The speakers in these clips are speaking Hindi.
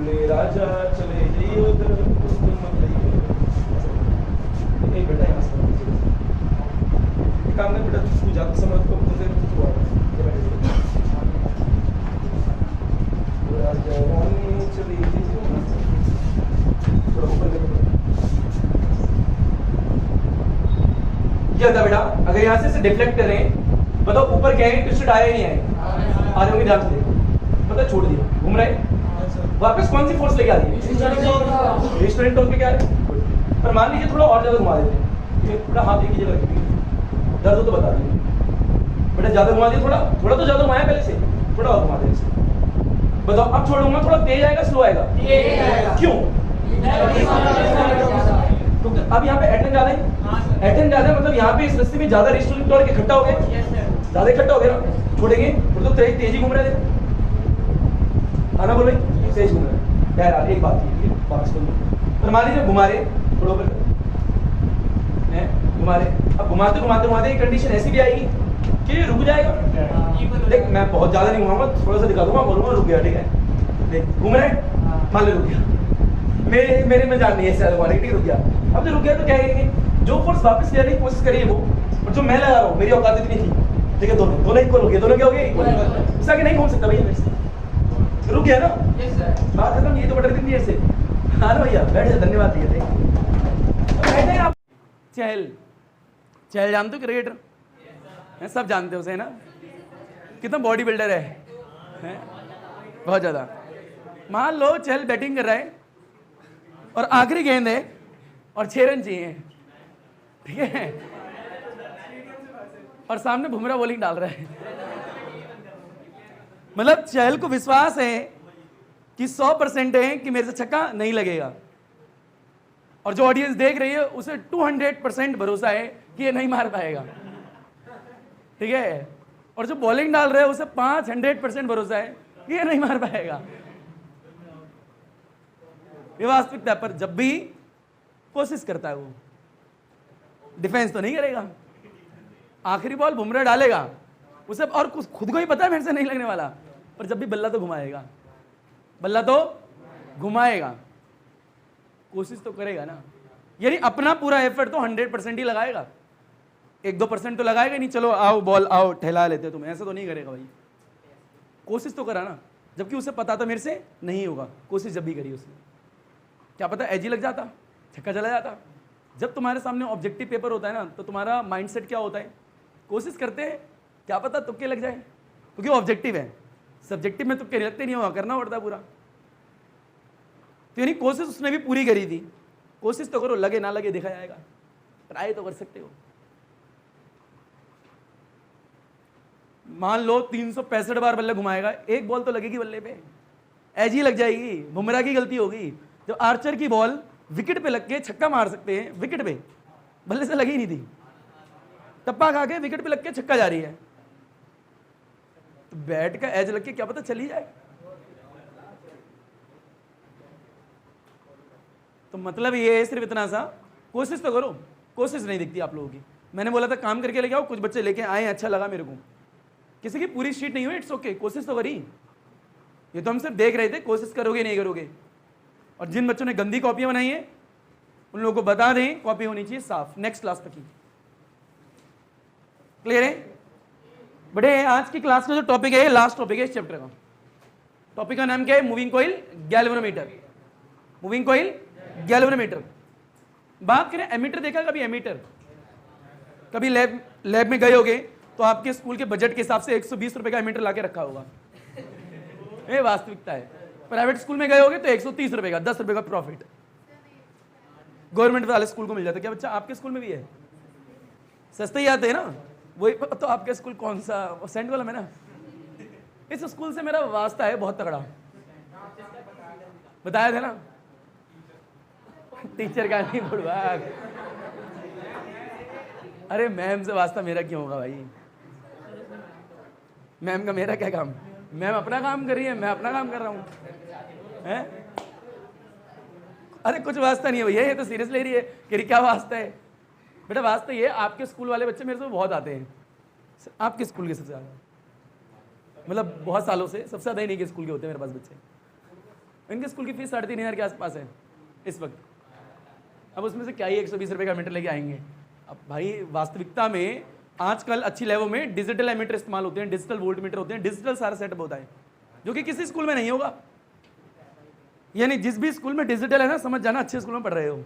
बोले राजा चले जाइए उधर तुम मत जाइए। एक बेटा यहाँ से एक काम कर बेटा, तू जा समझ को तुझे तू आ राजा रानी चली जाइए। थोड़ा ऊपर देखो क्या था बेटा, अगर यहाँ से डिफ्लेक्ट कर रहे हैं बताओ ऊपर क्या है, ट्विस्टेड आया ही नहीं आया, आ रहे होंगे ध्यान से देखो, पता छोड़ दिया घूम रहे वापस कौन सी फोर्स लेके आ रही है, रेस्टोरेंट टोन पे क्या है। पर मान लीजिए थोड़ा और ज्यादा घुमा देते हैं, थोड़ा हाथ एक ही जगह रखिए, दर्द हो तो बता दीजिए बेटा, ज्यादा घुमा दिए, थोड़ा तो ज्यादा घुमाया पहले से, थोड़ा और घुमा दें। बताओ अब छोड़ूंगा थोड़ा तेज आएगा स्लो आएगा, क्यों? तो अब यहाँ पे एटन ज्यादा है, एटन ज्यादा है, मतलब यहाँ पे इस रस्ते में ज्यादा रेस्टोरेंट टोन इकट्ठा हो गए, ज्यादा इकट्ठा हो गया ना, छोड़ेंगे तो तेजी घूम रहे थे, आना बोले तेज घूम रहे हैं। यार एक बात ये वापस कर, मान लीजिए घुमा रहे थोड़ा ऊपर घुमा रहे, अब घुमाते घुमाते घुमाते एक कंडीशन ऐसी भी आएगी कि रुक जाएगा। देख मैं बहुत ज्यादा नहीं घुमाऊंगा, थोड़ा सा दिखा दूंगा, बोलूंगा रुक गया, ठीक है। देख घूम रहे मान लो रुक गया, मेरे में जान नहीं है ज्यादा घुमाने की, रुक गया। अब जो रुक गया तो क्या कहेंगे, जो फोर्स वापस लेने की कोशिश करिए वो, और जो मैं लगा रहा हूँ मेरी औकात इतनी थी, ठीक है, दोनों इक्वल हो गए, दोनों क्या हो गए, उससे आगे नहीं घूम सकता भैया मेरे से, रुक गया ना, बात खत्म। ये तो बटर दिन से हाँ ना भैया, बैठ जा, धन्यवाद दिए थे आप। चहल जानते हो क्रिकेटर, सब जानते हो उसे ना, कितना बॉडी बिल्डर है? बहुत ज्यादा। मान लो चहल बैटिंग कर रहा है और आखिरी गेंद है और 6 रन चाहिए, ठीक है, और सामने बुमराह बॉलिंग डाल रहा है, मतलब चहल को विश्वास है कि 100% है कि मेरे से छक्का नहीं लगेगा, और जो ऑडियंस देख रही है उसे 200% भरोसा है कि ये नहीं मार पाएगा, ठीक है, और जो बॉलिंग डाल रहे हैं उसे 500% भरोसा है कि ये नहीं मार पाएगा। ये वास्तविकता, पर जब भी कोशिश करता है वो, डिफेंस तो नहीं करेगा, आखिरी बॉल बुमराह डालेगा उसे, और खुद को ही पता है मेरे से नहीं लगने वाला, पर जब भी बल्ला तो घुमाएगा, बल्ला तो घुमाएगा, कोशिश तो करेगा ना, यानी अपना पूरा एफर्ट तो 100% ही लगाएगा, 1-2% तो लगाएगा नहीं, चलो आओ बॉल आओ ठहला लेते तुम्हें, ऐसा तो नहीं करेगा भाई, कोशिश तो करा ना, जबकि उसे पता था मेरे से नहीं होगा, कोशिश जब भी करी उसने, क्या पता एजी लग जाता, छक्का चला जाता। जब तुम्हारे सामने ऑब्जेक्टिव पेपर होता है ना, तो तुम्हारा माइंडसेट क्या होता है, कोशिश करते हैं, क्या पता तुक्के लग जाए, क्योंकि ऑब्जेक्टिव है, सब्जेक्टिव में तुक्के लगते नहीं, हुआ करना पड़ता पूरा। तो यानी कोशिश उसने भी पूरी करी थी, कोशिश तो करो, लगे ना लगे देखा जाएगा, ट्राई तो कर सकते हो। मान लो 365 बार बल्ले घुमाएगा, एक बॉल तो लगेगी बल्ले पे, एजी लग जाएगी, बुमराह की गलती होगी, जब आर्चर की बॉल विकेट पे लग के छक्का मार सकते हैं, विकेट पे बल्ले से लगी नहीं थी, टप्पा खा के विकेट पे लग के छक्का जा रही है, तो बैट का एज लग के क्या पता चली जाए। तो मतलब ये है सिर्फ इतना सा, कोशिश तो करो, कोशिश नहीं दिखती आप लोगों की। मैंने बोला था काम करके लेके आओ, कुछ बच्चे लेके आए, अच्छा लगा मेरे को, किसी की पूरी शीट नहीं हुई, इट्स ओके, कोशिश तो करी, ये तो हम सिर्फ देख रहे थे कोशिश करोगे नहीं करोगे। और जिन बच्चों ने गंदी कॉपियां बनाई है उन लोगों को बता दें कॉपी होनी चाहिए साफ, नेक्स्ट क्लास तक की, क्लियर है? बड़े आज की क्लास का जो टॉपिक है, लास्ट टॉपिक है इस चैप्टर का, टॉपिक का नाम क्या है, moving coil galvanometer, moving coil galvanometer. बात करें एमीटर, देखा कभी एमीटर? कभी लैब में गए होगे तो आपके स्कूल के बजट के हिसाब से 120 रुपए का एमीटर लाके रखा होगा, ये वास्तविकता है। प्राइवेट स्कूल में गए होगे तो 130 रुपए का, 10 रुपए का प्रॉफिट गवर्नमेंट वाले स्कूल को मिल जाता है। क्या बच्चा आपके स्कूल में भी है? सस्ते ही आते हैं ना, वही तो आपके स्कूल कौन सा, सेंट वाला में ना, इस स्कूल से मेरा वास्ता है बहुत तगड़ा, बताया था ना, टीचर का नहीं बुढ़वा, अरे मैम से वास्ता मेरा क्यों होगा भाई, मैम का मेरा क्या काम, मैम अपना काम कर रही है, मैं अपना काम कर रहा हूँ, हैं? अरे कुछ वास्ता नहीं है भैया, ये तो सीरियस ले रही है कि क्या वास्ता है बेटा, वास्ता ये आपके स्कूल वाले बच्चे मेरे से बहुत आते हैं, आपके स्कूल के सबसे ज़्यादा, मतलब बहुत सालों से सबसे ज़्यादा ही नहीं के स्कूल के होते हैं मेरे पास बच्चे, इनके स्कूल की फीस 3,500 के आसपास है इस वक्त। अब उसमें से क्या ही 120 रुपये का एमीटर लेके आएंगे। अब भाई वास्तविकता में आजकल अच्छी लेवल में डिजिटल एमीटर इस्तेमाल होते हैं, डिजिटल वोल्ट मीटर होते हैं, डिजिटल सारा सेटअप होता है, जो कि किसी स्कूल में नहीं होगा। यानी जिस भी स्कूल में डिजिटल है ना, समझ जाना अच्छे स्कूल में पढ़ रहे हो।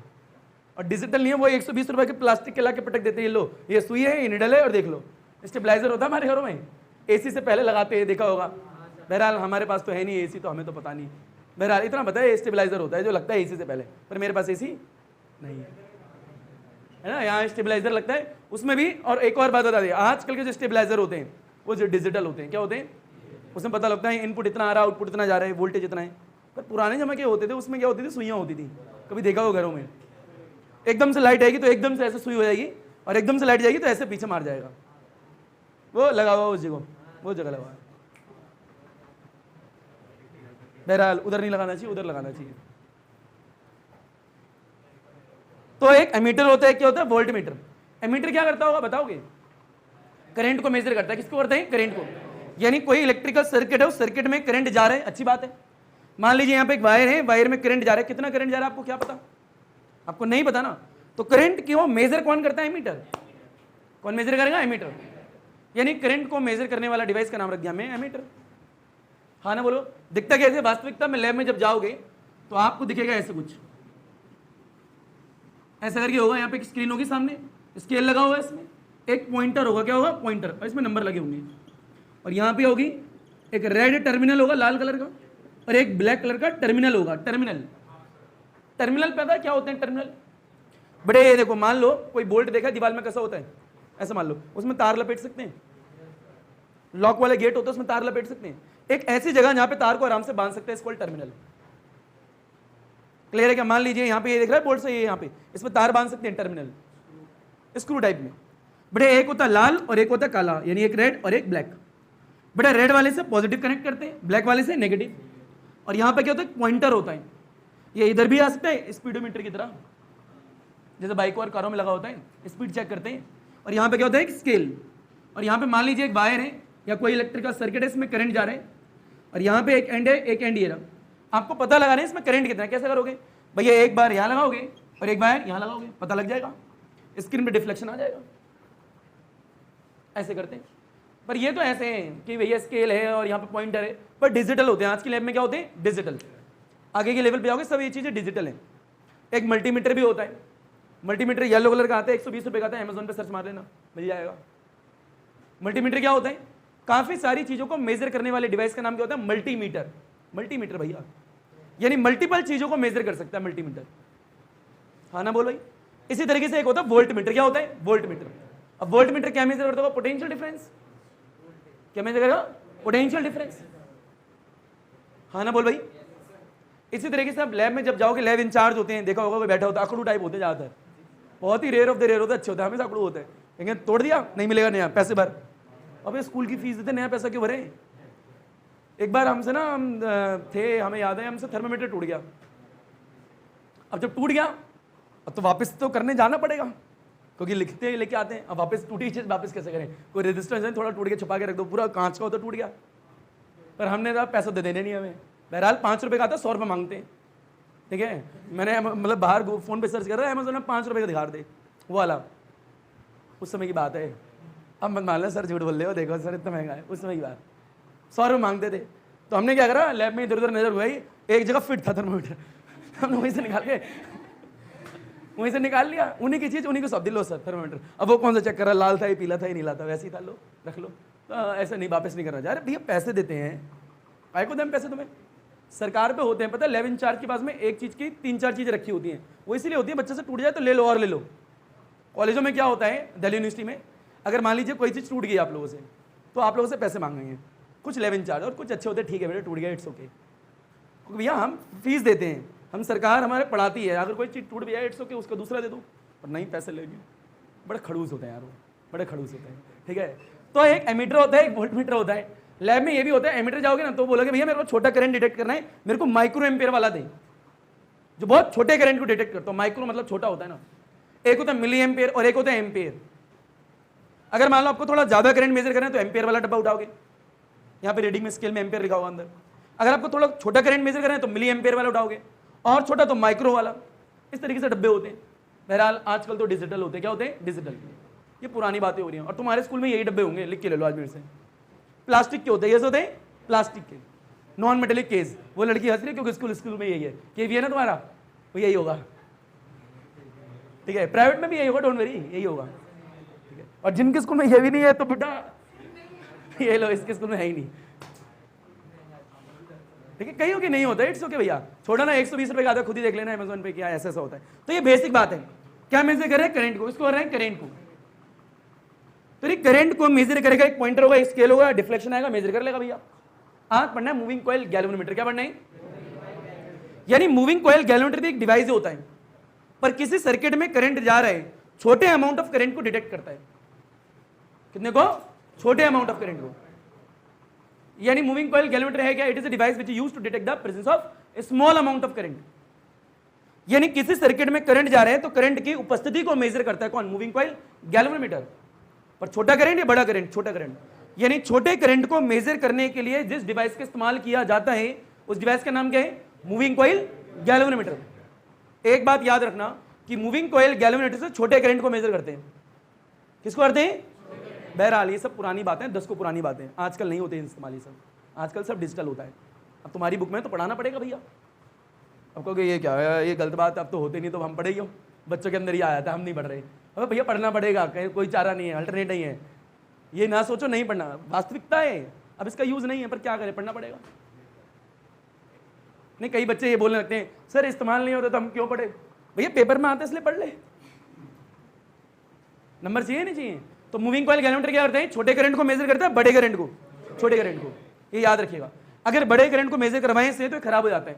और डिजिटल नहीं है वो 120 रुपये के प्लास्टिक के ला के पटक देते हैं, लो ये सुई है, ये निडल है, और देख लो स्टेबलाइजर होता है हमारे घरों में, एसी से पहले लगाते हैं, देखा होगा। बहरहाल हमारे पास तो है नहीं एसी, तो हमें तो पता नहीं। बहरहाल इतना पता है स्टेबलाइजर होता है जो लगता है एसी से पहले, पर मेरे पास एसी नहीं है ना, यहाँ स्टेबलाइजर लगता है उसमें भी। और एक और बात बता दें, आजकल के जो स्टेबलाइजर होते हैं वो जो डिजिटल होते हैं, क्या होते हैं, उसमें पता लगता है इनपुट इतना आ रहा है, आउटपुट इतना जा रहा है, वोल्टेज इतना है। पर पुराने जमाने के होते थे उसमें क्या होती थी, सुइयाँ होती थी, कभी देखा हो घरों में, एकदम से लाइट आएगी तो एकदम से ऐसे सुई हो जाएगी, और एकदम से लाइट जाएगी तो ऐसे पीछे मार जाएगा। वो लगा हुआ उस जगह, वो जगह लगा। बहरहाल उधर नहीं लगाना चाहिए, उधर लगाना चाहिए। तो एक एमीटर होता है, क्या होता है, वोल्ट मीटर। एमीटर क्या करता होगा बताओगे, करंट को मेजर करता है। किसको करता है, करंट को। यानी कोई इलेक्ट्रिकल सर्किट है, उस सर्किट में करंट जा रहा है, अच्छी बात है। मान लीजिए यहाँ पे एक वायर है, वायर में करंट जा रहा है, कितना करंट जा रहा है आपको क्या पता, आपको नहीं पता ना। तो करंट क्यों मेजर कौन करता है, एमीटर। कौन मेजर करेगा, एमीटर। यानी करंट को मेजर करने वाला डिवाइस का नाम रख दिया मैं एमीटर। हाँ ना बोलो, दिखता कैसे वास्तविकता में, लैब में जब जाओगे तो आपको दिखेगा ऐसे कुछ, ऐसा करके होगा। यहाँ पे एक स्क्रीन होगी सामने, स्केल लगा हुआ है, इसमें एक पॉइंटर होगा, क्या होगा, पॉइंटर, और इसमें नंबर लगे होंगे। और यहाँ पे होगी एक रेड टर्मिनल होगा लाल कलर का, और एक ब्लैक कलर का टर्मिनल होगा। टर्मिनल, टर्मिनल पता है क्या होते हैं टर्मिनल। बड़े ये देखो, मान लो कोई बोल्ट देखा दीवार में कैसा होता है, ऐसा मान लो, उसमें तार लपेट सकते हैं, लॉक वाले गेट होते हैं उसमें तार लपेट सकते हैं। एक ऐसी जगह जहां पे तार को आराम से बांध सकते हैं, इसको टर्मिनल। क्लियर है क्या। मान लीजिए यहाँ पे ये देख रहा है बोल्ट से, ये यहाँ पे इसमें तार बांध सकते हैं, टर्मिनल, स्क्रू टाइप में। बड़े एक होता है लाल और एक होता है काला, यानी एक रेड और एक ब्लैक। बड़े रेड वाले से पॉजिटिव कनेक्ट करते हैं, ब्लैक वाले से नेगेटिव। और यहाँ पे क्या होता है, पॉइंटर होता है, ये इधर भी आ सकता है स्पीडोमीटर की तरह, जैसे बाइक और कारों में लगा होता है, स्पीड चेक करते हैं। और यहाँ पे क्या होता है, एक स्केल। और यहाँ पे मान लीजिए एक वायर है या कोई इलेक्ट्रिकल सर्किट है, इसमें करंट जा रहा है, और यहाँ पे एक एंड है, एक एंड ये रहा। आपको पता लगाना है इसमें करंट कितना है, कैसे करोगे भैया, एक बार यहाँ लगाओगे और एक बार यहाँ लगाओगे, पता लग जाएगा, स्क्रीन पे डिफ्लेक्शन आ जाएगा। ऐसे करते हैं। पर ये तो ऐसे हैं कि भैया स्केल है और यहाँ पे पॉइंटर है, पर डिजिटल होते हैं। आज की लैब में क्या होते हैं, डिजिटल। आगे के लेवल पे जाओगे सब ये चीज़ें डिजिटल हैं। एक मल्टीमीटर भी होता है, मल्टीमीटर येलो कलर का आता है, 120 रुपये का आता है, अमेजोन पे सर्च मार लेना मिल जाएगा। मल्टीमीटर क्या होता है, काफ़ी सारी चीज़ों को मेजर करने वाले डिवाइस का नाम क्या होता है, मल्टीमीटर। मल्टीमीटर भैया, यानी मल्टीपल चीज़ों को मेजर कर सकता है मल्टीमीटर। हाँ ना बोल भाई। इसी तरीके से एक होता है वोल्ट मीटर। क्या होता है, वोल्ट मीटर। अब वोल्ट मीटर क्या मेजर करता होगा, पोटेंशियल डिफरेंस। क्या मेजर करेगा, पोटेंशियल डिफरेंस। हाँ ना बोल भाई। इसी तरीके से आप लैब में जब जाओगे, लैब इंचार्ज होते हैं, देखा होगा कोई बैठा होता है, अकड़ू टाइप होते हैं ज़्यादातर, बहुत ही रेयर ऑफ द रेयर होता है, अच्छे होते हैं, हमेशा अकड़ू होते हैं। लेकिन तोड़ दिया, नहीं मिलेगा नया, पैसे भर। अब स्कूल की फीस देते, नया पैसा क्यों भरे। एक बार हमसे ना, हम थे, हमें याद है, हमसे थर्मामीटर टूट गया। अब जब टूट गया अब तो वापस तो करने जाना पड़ेगा, क्योंकि लिखते लेके आते हैं। अब वापस टूटी चीज़ वापस कैसे करें, कोई रजिस्टर थोड़ा टूट के छुपा के रख दो, पूरा कांच का हो तो टूट गया। पर हमने तो पैसा दे देने नहीं हमें। बहरहाल 5 रुपये का आता, 100 रुपये मांगते हैं, ठीक है। मैंने मतलब बाहर फ़ोन पे सर्च कर रहा है, अमेज़ोन में 5 रुपये का दिखा दे, वो वाला, उस समय की बात है। अब मत मान लो सर झूठ बोल रहे हो, देखो सर इतना महंगा है, उस समय की बात। 100 रुपये मांगते थे। तो हमने क्या करा, लैब में इधर उधर नजर हुई, एक जगह फिट था थर्मोमीटर, हमने वहीं से निकाल लिया। उन्हीं की चीज़ उन्हीं को सब दिलो सर थर्मोमीटर। अब वो कौन सा चेक कर रहा, लाल था ये, पीला था ये, नीला था, वैसे ही था, लो रख लो। तो ऐसा नहीं, वापस नहीं करना। अरे भैया पैसे देते हैं, काय को दें पैसे तुम्हें, सरकार पे होते हैं। पता है लैब इंचार्ज के पास में एक चीज़ की 3-4 चीज़ें रखी होती हैं, वो इसलिए होती है बच्चे से टूट जाए तो ले लो और ले लो। कॉलेजों में क्या होता है, दिल्ली यूनिवर्सिटी में, अगर मान लीजिए कोई चीज़ टूट गई आप लोगों से, तो आप लोगों से पैसे मांगेंगे। कुछ लैब इंचार्ज और कुछ अच्छे होते हैं, ठीक है बेटा टूट गया, इट्स ओके, क्योंकि भैया हम फीस देते हैं, हम सरकार हमारे पढ़ाती है। अगर कोई चीज़ टूट गया इट्स ओके, उसको दूसरा दे दो, पर नहीं पैसे लेंगे। बड़े खड़ूस होते हैं यार वो, बड़े खड़ूस होते हैं, ठीक है। तो एक एमीटर होता है, एक वोल्ट मीटर होता है। लैब में ये भी होता है, एमीटर जाओगे ना तो बोलोगे भैया मेरे को छोटा करंट डिटेक्ट करना है, मेरे को माइक्रो एम्पेयर वाला दे, जो बहुत छोटे करंट को डिटेक्ट करता हो। माइक्रो मतलब छोटा होता है ना, एक होता है मिली एम्पेयर और एक होता है एम्पेयर। अगर मान लो आपको थोड़ा ज़्यादा करंट मेजर करना है तो एम्पेयर वाला डब्बा उठाओगे, यहाँ पे रीडिंग में स्केल में एम्पेयर लिखा होगा अंदर। अगर आपको थोड़ा छोटा करंट मेजर करना है तो मिली एम्पेयर वाला उठाओगे, और छोटा तो माइक्रो वाला। इस तरीके से डब्बे होते हैं। बहरहाल आजकल तो डिजिटल होते हैं। क्या होते हैं? डिजिटल। ये पुरानी बातें हो रही हैं, और तुम्हारे स्कूल में यही डब्बे होंगे, लिख के ले लो आज मेरे से। प्लास्टिक के होते हैं, ये होते हैं प्लास्टिक के, नॉन मेटेलिक केस। वो लड़की हंस रही है क्योंकि स्कूल में यही है। के भी है ना तुम्हारा, वो यही होगा, ठीक है। प्राइवेट में भी यही होगा, डोंट वरी, यही होगा, ठीक है। और जिनके स्कूल में ये भी नहीं है तो बेटा ये लो, इसके स्कूल में है ही नहीं, ठीक है। कहीं की नहीं होता है, इट्स ओके भैया, छोड़ा ना। 120 रुपए का आता है, खुद ही देख लेना अमेज़न पे क्या ऐसा होता है। तो ये बेसिक बात है। क्या मेजर कर रहे हैं? करंट को। इसको कर रहे हैं करंट को। तो ये करंट को मेजर करेगा, एक पॉइंटर होगा, एक स्केल होगा, डिफ्लेक्शन आएगा, मेजर कर लेगा भैया। आज पढ़ना है मूविंग कॉइल गैल्वेनोमीटर। क्या पढ़ना है? यानी मूविंग कॉइल गैल्वेनोमीटर भी एक डिवाइस होता है, पर किसी सर्किट में करंट जा रहा है, छोटे अमाउंट ऑफ करंट को डिटेक्ट करता है। कितने को? छोटे अमाउंट ऑफ करंट को। यानी मूविंग कॉइल गैल्वेनोमीटर है क्या? It is a device which is used to detect the presence of a small amount of current. यानी किसी सर्किट में करंट जा रहे हैं तो करंट की उपस्थिति को मेजर करता है कौन? Moving coil galvanometer. पर छोटा करंट या बड़ा करंट? छोटा करंट। यानी छोटे करंट को मेजर करने के लिए जिस डिवाइस का इस्तेमाल किया जाता है उस डिवाइस का नाम क्या है? Moving coil galvanometer. एक बात याद रखना कि मूविंग कॉइल गैल्वेनोमीटर से छोटे करंट को मेजर करते हैं। किसको करते हैं? बहरहाल ये सब पुरानी बातें, 10 को पुरानी बातें, आजकल नहीं होते इस्तेमाल ये सब। आजकल सब डिजिटल होता है। अब तुम्हारी बुक में तो पढ़ाना पड़ेगा भैया। अब कहोगे ये क्या है, ये गलत बात, अब तो होते नहीं तो हम पढ़े ही हो, बच्चों के अंदर ही आया था, हम नहीं पढ़ रहे। अब भैया पढ़ना पड़ेगा, कहीं कोई चारा नहीं है, अल्टरनेट नहीं है। ये ना सोचो नहीं पढ़ना, वास्तविकता है। अब इसका यूज नहीं है, पर क्या करें, पढ़ना पड़ेगा। नहीं, कई बच्चे ये बोलने लगते हैं सर इस्तेमाल नहीं होता तो हम क्यों पढ़े? भैया पेपर में आते इसलिए पढ़ ले, नंबर चाहिए नहीं चाहिए। तो मूविंग कॉइल गैल्वेनोमीटर क्या करते हैं? छोटे करंट को मेजर करता है, बड़े करंट को, छोटे करंट को। ये याद रखिएगा। अगर बड़े करंट को मेजर करवाएं से तो खराब हो जाता है,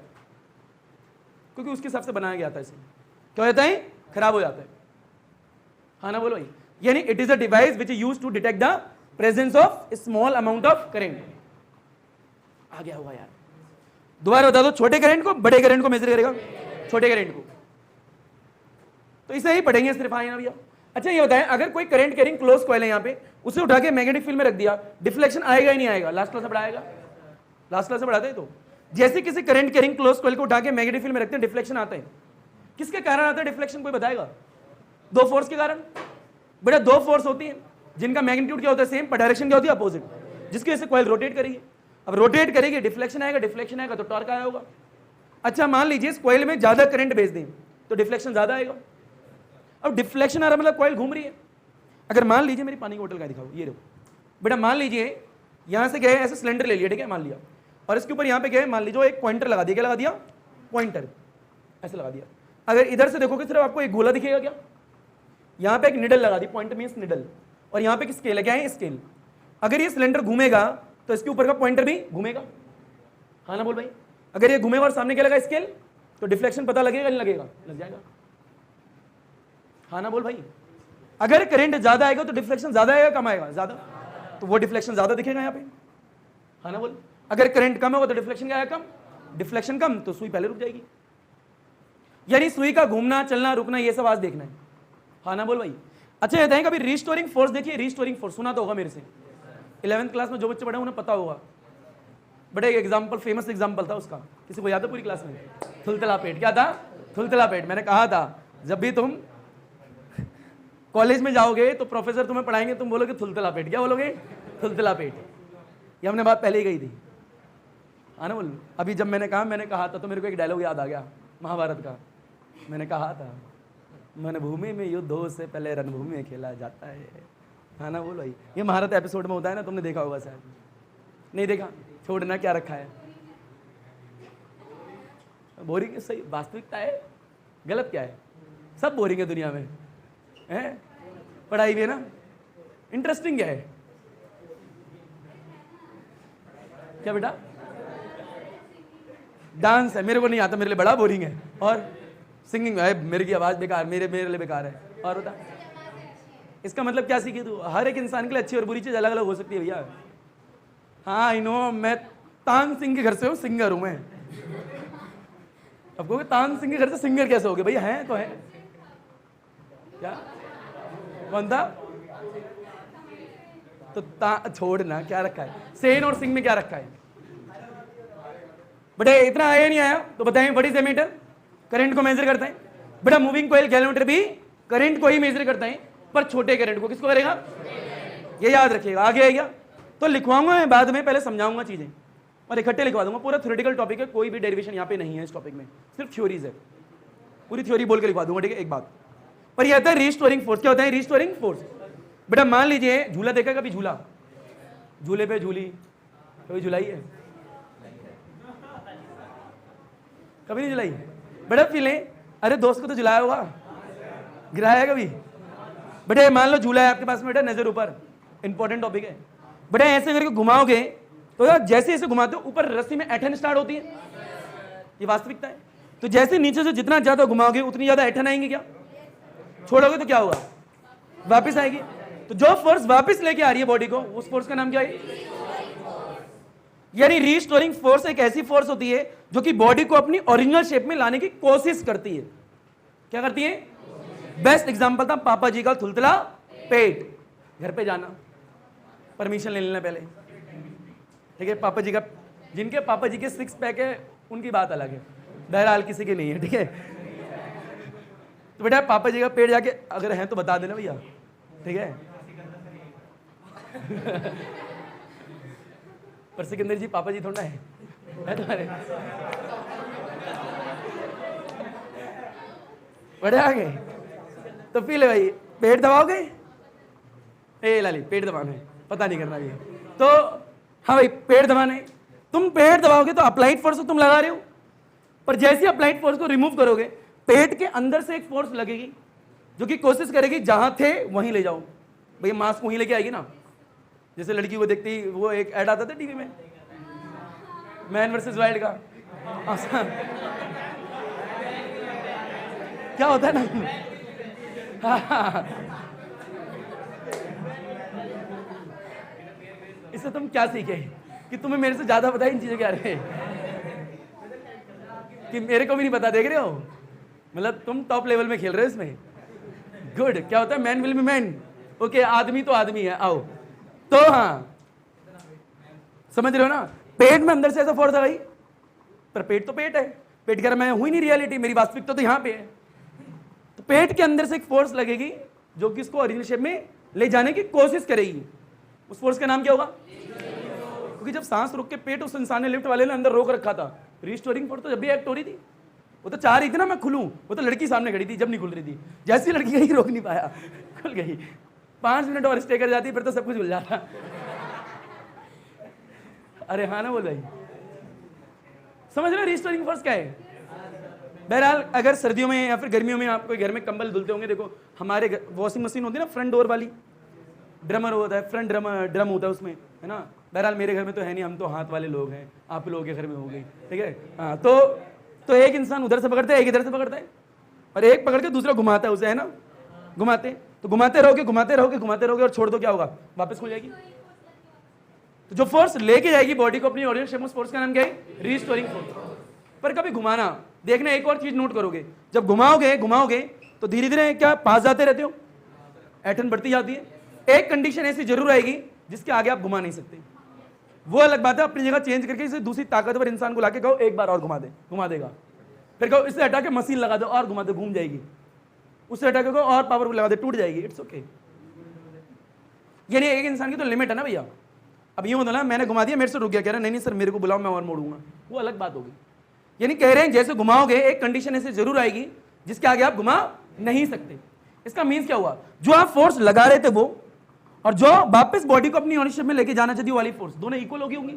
क्योंकि उसके हिसाब से बनाया गया था इसे। क्या हो जाता है? खराब हो जाता है। हाँ ना बोलो भाई। यानी it is a device which is used to detect the presence of small amount of current. आ गया होगा यार, दोबारा बता दो। छोटे करंट को बड़े करंट को मेजर करेगा, छोटे करंट को। तो इसे ही पढ़ेंगे सिर्फ। हाँ ना भैया। अच्छा ये बताएं, अगर कोई करंट कैरिंग क्लोज कॉइल है यहाँ पे, उसे उठा के मैग्नेटिक फील्ड में रख दिया, डिफ्लेक्शन आएगा ही नहीं आएगा? लास्ट क्लास से पढ़ाएगा, लास्ट क्लास से पढ़ाते हैं। तो जैसे किसी करंट कैरिंग क्लोज कॉइल को उठा के मैग्नेटिक फील्ड में रखते हैं, डिफ्लेक्शन आता है। किसके कारण आता है डिफ्लेक्शन? कोई बताएगा? दो फोर्स के कारण। बेटा दो फोर्स होती है जिनका मैग्नीट्यूड क्या होता है? सेम, पर डायरेक्शन क्या होती है? अपोजिट। जिसकी वजह से कॉइल रोटेट करेगी। अब रोटेट करेगी, डिफ्लेक्शन आएगा, डिफ्लेक्शन आएगा तो टॉर्क आया होगा। अच्छा मान लीजिए इस कॉइल में ज्यादा करंट भेज दें तो डिफ्लेक्शन ज्यादा आएगा। अब डिफ्लेक्शन आ रहा मतलब कॉइल घूम रही है। अगर मान लीजिए, मेरी पानी की बोतल का दिखाओ, ये देखो बेटा, मान लीजिए यहां से गए, ऐसे सिलेंडर ले लिया, ठीक है, मान लिया, और इसके ऊपर यहां पे गए, मान लीजिए एक पॉइंटर लगा दिया। क्या लगा दिया? पॉइंटर, ऐसे लगा दिया। अगर इधर से देखोगे सिर्फ आपको एक गोला दिखेगा क्या? यहां पे एक निडल लगा दी, पॉइंटर मींस निडल, और यहां पे एक स्केल है। क्या है? स्केल। अगर ये सिलेंडर घूमेगा तो इसके ऊपर का पॉइंटर भी घूमेगा। हाँ ना बोल भाई। अगर ये घूमेगा और सामने क्या लगा? स्केल, तो डिफ्लेक्शन पता लगेगा नहीं लगेगा? लग जाएगा। हाँ ना बोल भाई। अगर करंट ज्यादा आएगा तो डिफ्लेक्शन ज्यादा आएगा कम आएगा? ज्यादा। तो वो डिफ्लेक्शन ज्यादा दिखेगा यहाँ पे। हाँ ना बोल। अगर करंट कम होगा तो डिफ्लेक्शन क्या आएगा? कम। डिफ्लेक्शन कम तो सुई पहले रुक जाएगी। यानी सुई का घूमना, चलना, रुकना, ये सब आज देखना है। हाँ ना बोल भाई। अच्छा ये बताएं, कभी रिस्टोरिंग फोर्स देखिए? रिस्टोरिंग फोर्स सुना तो होगा मेरे से, 11th क्लास में जो बच्चे पढ़े उन्हें पता होगा। बड़े एग्जाम्पल, फेमस एग्जाम्पल था उसका, किसी को याद है पूरी क्लास में? थुलथला पेट। क्या था? थुलथला पेट। मैंने कहा था जब भी तुम कॉलेज में जाओगे तो प्रोफेसर तुम्हें पढ़ाएंगे, तुम बोलोगे थुलथला पेट। क्या बोलोगे? थुलथला पेट। ये हमने बात पहले ही कही थी। हाँ ना बोल। अभी जब मैंने कहा था तो मेरे को एक डायलॉग याद आ गया महाभारत का। मैंने कहा था मन भूमि में युद्ध हो से पहले रणभूमि में खेला जाता है। हाँ ना बोल भाई। ये महाभारत एपिसोड में होता है ना, तुमने देखा होगा शायद। नहीं देखा? छोड़ना, क्या रखा है? बोरिंग सही, वास्तविकता है। गलत क्या है? सब बोरिंग है दुनिया में, है? पढ़ाई भी है ना। इंटरेस्टिंग क्या है? क्या बेटा? डांस है, मेरे को नहीं आता, मेरे लिए बड़ा बोरिंग है। और सिंगिंग है, मेरे की आवाज बेकार, मेरे लिए बेकार है। और बता, इसका मतलब क्या सीखी तू? हर एक इंसान के लिए अच्छी और बुरी चीज अलग अलग हो सकती है भैया। हाँ आई नो, मैं तान सिंह के घर से हूँ, सिंगर हूं मैं। अब कहोगे तान सिंह के घर से सिंगर कैसे हो गए? भैया हैं तो है। क्या? कौन था? तो छोड़ना, क्या रखा है? सेन और सिंह में क्या रखा है? बेटा इतना आया नहीं आया तो बताएं व्हाट इज एमीटर? करंट को मेजर करता है। बेटा मूविंग कॉइल गैल्वेनोमीटर भी करंट को ही मेजर करता है, पर छोटे करंट को। किसको करेगा? ये याद रखिएगा। आगे आएगा तो लिखवाऊंगा मैं बाद में, पहले समझाऊंगा चीजें और इकट्ठे लिखवा दूंगा। पूरा थ्योरेटिकल टॉपिक है, कोई भी डेरिवेशन यहाँ पे नहीं है इस टॉपिक में, सिर्फ थ्योरीज है। पूरी थ्योरी बोल के लिखवा दूंगा, ठीक है। एक बात पर यह आता है रिस्टोरिंग फोर्स। क्या होता है रिस्टोरिंग फोर्स? बेटा मान लीजिए झूला देखा कभी? झूला, झूले पे झूली कभी झुलाई है? कभी नहीं झुलाई? बेटा फीले, अरे दोस्त को तो झुलाया होगा, गिराया कभी? बेटा मान लो झूला है आपके पास में, बेटा नजर ऊपर, इंपॉर्टेंट टॉपिक है। बेटा ऐसे करके घुमाओगे तो यार जैसे ऐसे घुमाते हो ऊपर रस्सी में ऐठन स्टार्ट होती है, ये वास्तविकता है। तो जैसे नीचे से जितना ज्यादा घुमाओगे उतनी ज्यादा ऐठन आएंगे। क्या छोड़ोगे तो क्या होगा? वापस आएगी। तो जो फोर्स वापस लेके आ रही है बॉडी को, उस फोर्स का नाम क्या है? यानी रिस्टोरिंग फोर्स एक ऐसी फोर्स होती है जो कि बॉडी को अपनी ओरिजिनल शेप में लाने की कोशिश करती है। क्या करती है? बेस्ट एग्जांपल था पापा जी का थुलथुला पेट। घर पे जाना, परमिशन ले लेना पहले, ठीक है। पापा जी का, जिनके पापा जी के 6 पैक है उनकी बात अलग है, बहरहाल किसी के नहीं है, ठीक है। तो बेटा पापा जी का पेट जाके अगर है तो बता देना भैया, ठीक है। पर सिकंदर जी पापा जी थोड़ा है तुम्हारे। बड़े आ गए तो पी ले भाई, पेट दबाओगे? ए लाली पेट दबाना है, पता नहीं करना ये तो। हाँ भाई पेट दबाना है। तुम पेट दबाओगे तो अप्लाइड फोर्स तुम लगा रहे हो, पर जैसे अप्लाइड फोर्स को रिमूव करोगे पेट के अंदर से एक फोर्स लगेगी जो कि कोशिश करेगी जहां थे वहीं ले जाओ। भैया मास्क वहीं लेके आएगी ना, जैसे लड़की को देखती ही वो एक ऐड आता था टीवी में, मैन वर्सेस वाइल्ड का। आसान क्या होता है ना। इससे तुम क्या सीखे कि तुम्हें मेरे से ज्यादा पता है इन चीजों के बारे में, कि मेरे को भी नहीं पता। देख रहे हो, मतलब तुम टॉप लेवल में खेल रहे हो इसमें। गुड। क्या होता है? Man will be man. Okay, आदमी तो आदमी है। आओ तो हाँ समझ रहे हो ना, पेट में अंदर से ऐसा फोर्स है भाई, पर पेट तो पेट है, पेट कह रहा मैं हूं ही नहीं रियलिटी, मेरी वास्तविकता तो यहां पे है। तो पेट के अंदर से एक फोर्स लगेगी जो कि इसको ओरिजिनल शेप में ले जाने की कोशिश करेगी। उस फोर्स का नाम क्या होगा? क्योंकि जब सांस रोक के पेट उस इंसान ने, लिफ्ट वाले ने अंदर रोक रखा था, रिस्टोरिंग फोर्स तो जब भी एक्ट हो रही थी। वो तो चाह रही थी ना मैं खुलूं, वो तो लड़की सामने खड़ी थी जब नहीं खुल रही थी। जैसी लड़की गई रोक नहीं पाया, खुल गई। 5 मिनट और स्टे कर जाती फिर तो सब कुछ भूल जाता। अरे हाँ ना बोल भाई, समझ रहे रिस्टोरिंग फोर्स क्या है? बहरहाल अगर सर्दियों में या फिर गर्मियों में आप कोई घर में कंबल धुलते होंगे, देखो हमारे वॉशिंग मशीन होती है ना फ्रंट डोर वाली, ड्रमर होता है, फ्रंट ड्रम होता है उसमें, है ना। बहरहाल मेरे घर में तो है नहीं, हम तो हाथ वाले लोग हैं, आप लोगों के घर में हो गई, ठीक है। हाँ तो एक इंसान उधर से पकड़ता है, एक इधर से पकड़ता है, और एक पकड़ के दूसरा घुमाता है उसे, है ना। घुमाते तो घुमाते रहोगे घुमाते रहोगे घुमाते रहोगे और छोड़ दो, क्या होगा? वापस खुल जाएगी। तो जो फोर्स लेके जाएगी बॉडी को अपनी ओरिजिनल शेप में, उस फोर्स का नाम क्या है? Restoring force. पर कभी घुमाना देखना, एक और चीज नोट करोगे, जब घुमाओगे तो धीरे धीरे क्या पास जाते रहते हो, ऐठन बढ़ती जाती है। एक कंडीशन ऐसी जरूर आएगी जिसके आगे आप घुमा नहीं सकते। वो अलग बात है, अपनी जगह चेंज करके इसे दूसरी ताकतवर इंसान को लाके कहो एक बार और घुमा देगा। फिर कहो इससे हटा के मशीन लगा दो और घुमा दो, घूम जाएगी। उससे हटा के कहो और पावरफुल लगा दे, टूट जाएगी। It's okay. यानी एक इंसान की तो लिमिट है ना भैया। अब यूं होता ना, मैंने घुमा दिया, मेरे से रुक गया, कह रहा नहीं सर मेरे को बुलाओ, मैं और मोड़ूंगा, वो अलग बात होगी। यानी कह रहे हैं जैसे घुमाओगे एक कंडीशन ऐसे जरूर आएगी जिसके आगे आप घुमा नहीं सकते। इसका मीन्स क्या हुआ? जो आप फोर्स लगा रहे थे वो, और जो वापस बॉडी को अपनी ओनरशिप में लेके जाना चाहती वाली फोर्स, दोनों इक्वल होगी होंगी।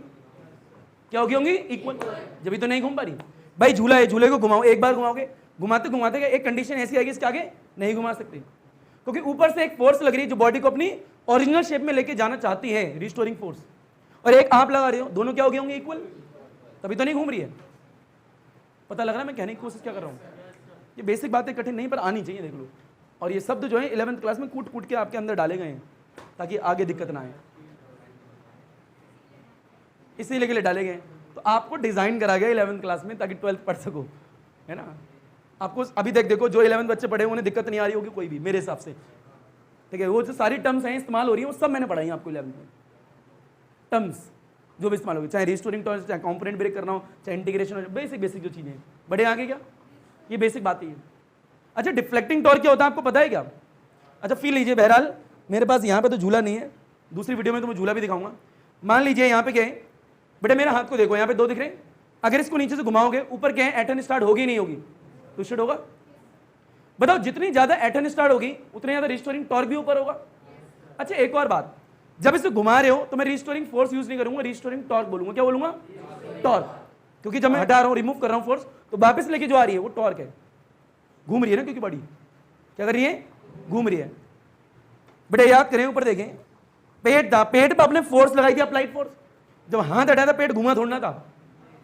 क्या होगी होंगी? इक्वल। जब तो नहीं घूम पा रही भाई। झूला है, झूले को घुमाओ, एक बार घुमाओगे, घुमाते घुमाते एक कंडीशन ऐसी आएगी इसके आगे नहीं घुमा सकते, क्योंकि ऊपर से एक फोर्स लग रही है जो बॉडी को अपनी ओरिजिनल शेप में लेके जाना चाहती है, रिस्टोरिंग फोर्स, और एक आप लगा रहे हो, दोनों क्या हो गए होंगे? इक्वल। तभी तो नहीं घूम रही है। पता लग रहा है मैं कहने की कोशिश क्या कर रहा हूँ? ये बेसिक बातें कठिन नहीं पर आनी चाहिए, देख लो। और ये शब्द जो है 11th क्लास में कूट कूट के आपके अंदर डाले गए हैं ताकि आगे दिक्कत ना आए, इसीलिए के लिए डाले गए। तो आपको डिजाइन करा गया 11th क्लास में ताकि 12th पढ़ सको, है ना। आपको अभी देखो जो 11th बच्चे पढ़े उन्हें दिक्कत नहीं आ रही होगी कोई भी, मेरे हिसाब से, ठीक है। वो जो सारी टर्म्स हैं इस्तेमाल हो रही है वो सब मैंने पढ़ाई है आपको 11th में। टर्म्स जो भी इस्तेमाल होगी, चाहे रिस्टोरिंग टॉर्क, चाहे कंपोनेंट ब्रेक करना हो, चाहे इंटीग्रेशन हो, बेसिक जो चीज़ें हैं। बड़े आगे क्या, ये बेसिक बात ही है। अच्छा, डिफ्लेक्टिंग टॉर्क क्या होता है आपको पता है क्या? अच्छा फील लीजिए, बहरहाल मेरे पास यहाँ पे तो झूला नहीं है, दूसरी वीडियो में तो मैं झूला भी दिखाऊंगा। मान लीजिए यहाँ पे क्या है बेटे, मेरे हाथ को देखो, यहाँ पे 2 दिख रहे हैं, अगर इसको नीचे से घुमाओगे ऊपर क्या है, एटन स्टार्ट होगी नहीं होगी? ट्विस्टेड होगा। बताओ जितनी ज्यादा एटन स्टार्ट होगी उतनी ज्यादा रिस्टोरिंग टॉर्क भी ऊपर होगा। अच्छा एक और बात, जब इसे घुमा रहे हो तो मैं रिस्टोरिंग फोर्स यूज नहीं करूंगा, रिस्टोरिंग टॉर्क बोलूंगा। क्या बोलूंगा? टॉर्क। क्योंकि जब मैं हटा रहा हूं, रिमूव कर रहा हूं फोर्स, तो वापस लेके जो आ रही है वो टॉर्क है, घूम रही है ना, क्योंकि बड़ी क्या कर रही है, घूम रही है। बेटा याद करें, ऊपर देखें, पेट था, पेट पर आपने फोर्स लगाई थी, अप्लाइड फोर्स। जब हाथ हटाया था पेट घूमा थोड़ा था,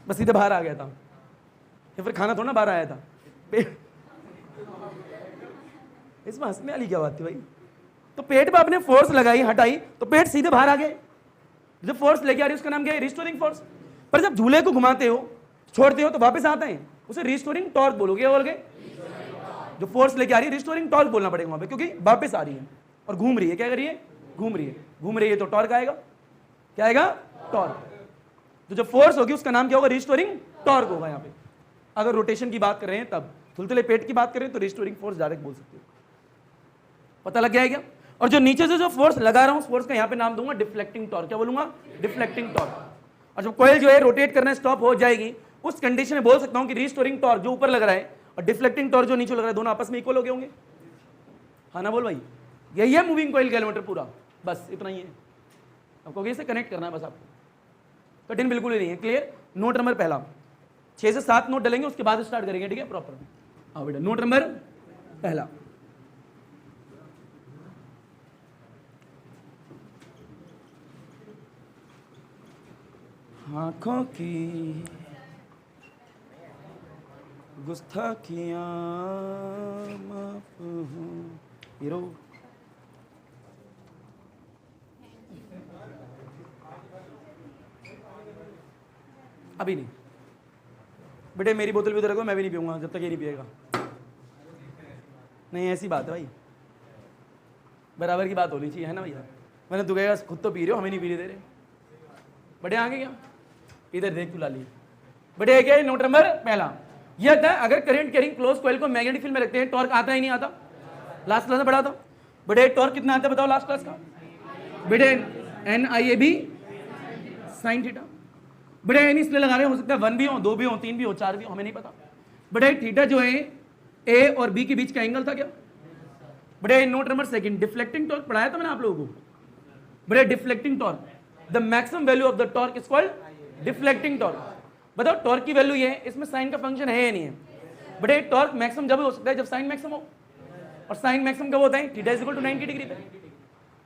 बस सीधे बाहर आ गया था, या फिर खाना थोड़ा बाहर आया था। पेट, इसमें हंसने वाली क्या बात थी भाई? तो पेट पर आपने फोर्स लगाई, हटाई, तो पेट सीधे बाहर आ गए। जब फोर्स लेके आ रही है उसका नाम क्या है, रिस्टोरिंग फोर्स। पर जब झूले को घुमाते हो, छोड़ते हो तो वापस आता है, उसे रिस्टोरिंग टॉर्क बोलोगे। क्या बोलोगे? जो फोर्स लेके आ रही है रिस्टोरिंग टॉर्क बोलना पड़ेगा वहां पे, क्योंकि वापस आ रही है और घूम रही है। क्या कर रही है? घूम रही है। घूम रही है तो टॉर्क आएगा। क्या आएगा? टॉर्क। तो जब फोर्स होगी उसका नाम क्या होगा? रिस्टोरिंग टॉर्क होगा। यहाँ पे अगर रोटेशन की बात कर रहे हैं, तब थुलथुले पेट की बात करें तो रिस्टोरिंग फोर्स डायरेक्ट बोल सकते हो। पता लग गया है क्या? और जो नीचे से जो फोर्स लगा रहा हूं, उस फोर्स का यहाँ पे नाम दूंगा डिफ्लेक्टिंग टॉर्क। क्या बोलूंगा? Deflecting torque. और जब कॉइल जो है रोटेट करना स्टॉप हो जाएगी, उस कंडीशन में बोल सकता हूं कि रिस्टोरिंग टॉर्क जो ऊपर लग रहा है और डिफ्लेक्टिंग टॉर्क जो नीचे लग रहा है, दोनों आपस में इक्वल हो गए होंगे। हाँ ना बोल भाई, यही है मूविंग कॉइल कैलकुलेटर पूरा, बस इतना ही है। आपको इसे कनेक्ट करना है बस, आपको कठिन बिल्कुल ही नहीं है। क्लियर? नोट नंबर पहला, 6 से 7 नोट डलेंगे, उसके बाद स्टार्ट करेंगे। ठीक है प्रॉपर? हाँ बेटा, नोट नंबर पहला, आंखों की गुस्ताखियां माफ हूं हीरो। अभी नहीं बेटे, मेरी बोतल भी उधर रखो, मैं भी नहीं पीऊंगा जब तक ये नहीं पिएगा। नहीं ऐसी बात है भाई, बराबर की बात होनी चाहिए, है ना भैया? मैंने तू कहेगा खुद तो पी रहे हो, हमें नहीं पीने दे रहे। बड़े आगे क्या, इधर देख तू लाली। बड़े क्या है? नोट नंबर पहला यह था, अगर करंट कैरिंग क्लोज कॉइल को मैग्नेटिक फील्ड में रखते हैं, टॉर्क आता ही नहीं आता। लास्ट क्लास में पढ़ा था। बड़े टॉर्क कितना आता है बताओ लास्ट क्लास का? बेटे NIAB साइन थीटा। बड़े एन इसलिए लगा रहे हो सकता है 1 भी हो, 2 भी हो, 3 भी हो, 4 भी हो, हमें नहीं पता। बड़े थीटा जो है A और B के बीच का एंगल था क्या? बड़े note number second, deflecting torque पढ़ाया था मैंने आप लोगों को। बड़े deflecting torque, the maximum value of the torque is called deflecting torque. बताओ टॉर्क की वैल्यू ये है, इसमें साइन का फंक्शन है या नहीं है? बड़े टॉर्क मैक्सिमम जब हो सकता है जब साइन मैक्सिमम हो, और साइन मैक्सिमम कब होता है? Theta is equal to 90 degree पे।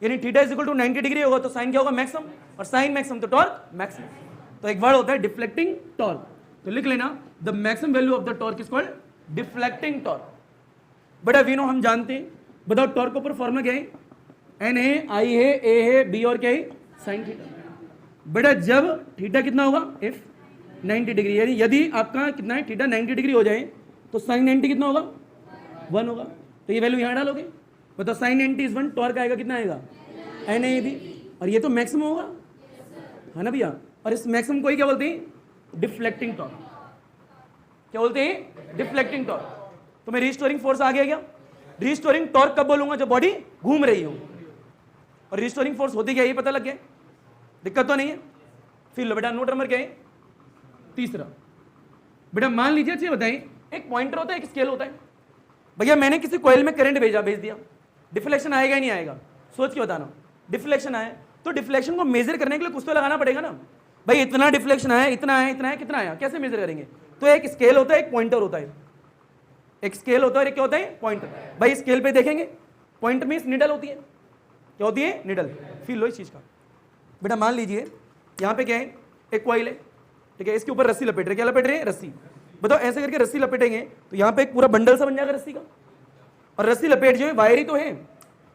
यानी theta is equal to 90 degree होगा तो साइन क्या होगा? मैक्सिमम। और साइन मैक्सिमम तो टॉर्क मैक्सिमम। तो एक वर्ड होता है डिफ्लेक्टिंग टॉर्क, तो लिख लेना the maximum value of the torque is called deflecting torque. बड़ा वी नो हम जानते हैं। बताओ टॉर्क का ऊपर फॉर्मूला क्या है? N है, I है, A है, B और क्या है? Sine theta. बेटा जब थीटा कितना होगा? F 90 डिग्री, यानी यदि आपका कितना है थीटा 90 डिग्री हो जाए तो साइन 90 कितना होगा? 1 होगा। तो ये वैल्यू यहाँ डालोगे। बताओ साइन 90 इज 1, टॉर्क आएगा कितना आएगा? NAB। और ये तो मैक्सिमम होगा, है ना भैया? और इस मैक्सिमम को ही क्या बोलते हैं? Deflecting torque. क्या बोलते हैं? Deflecting torque. तो मैं रिस्टोरिंग फोर्स आ गया क्या? रिस्टोरिंग टॉर्क कब बोलूंगा? जब बॉडी घूम रही हो। और रिस्टोरिंग फोर्स होती क्या, ये पता लग गया? दिक्कत तो नहीं है? फिर लो बेटा, नोट नंबर क्या है? तीसरा। बेटा मान लीजिए, अच्छे बताएं, एक पॉइंटर होता है, एक स्केल होता है। भैया मैंने किसी कॉइल में करंट भेज दिया, डिफ्लेक्शन आएगा ही नहीं आएगा? सोच के बताना। डिफ्लेक्शन आए तो डिफ्लेक्शन को मेजर करने के लिए कुछ तो लगाना पड़ेगा ना भाई। इतना डिफ्लेक्शन आया, इतना आया, इतना आया, कितना आया, कैसे मेजर करेंगे? तो एक स्केल होता है, एक पॉइंटर होता है। एक स्केल होता है, एक क्या होता है? पॉइंटर। भाई स्केल पे देखेंगे, पॉइंटर मींस निडल होती है। क्या होती है? निडल। फील लो इस चीज का। बेटा मान लीजिए यहाँ पे क्या है? एक कॉइल है, ठीक है, इसके ऊपर रस्सी लपेट रहे। क्या लपेट रहे हैं? रस्सी। बताओ ऐसे करके रस्सी लपेटेंगे तो यहाँ पे एक पूरा बंडल सा बन जाएगा रस्सी का। और रस्सी लपेट जो है वायर ही तो है,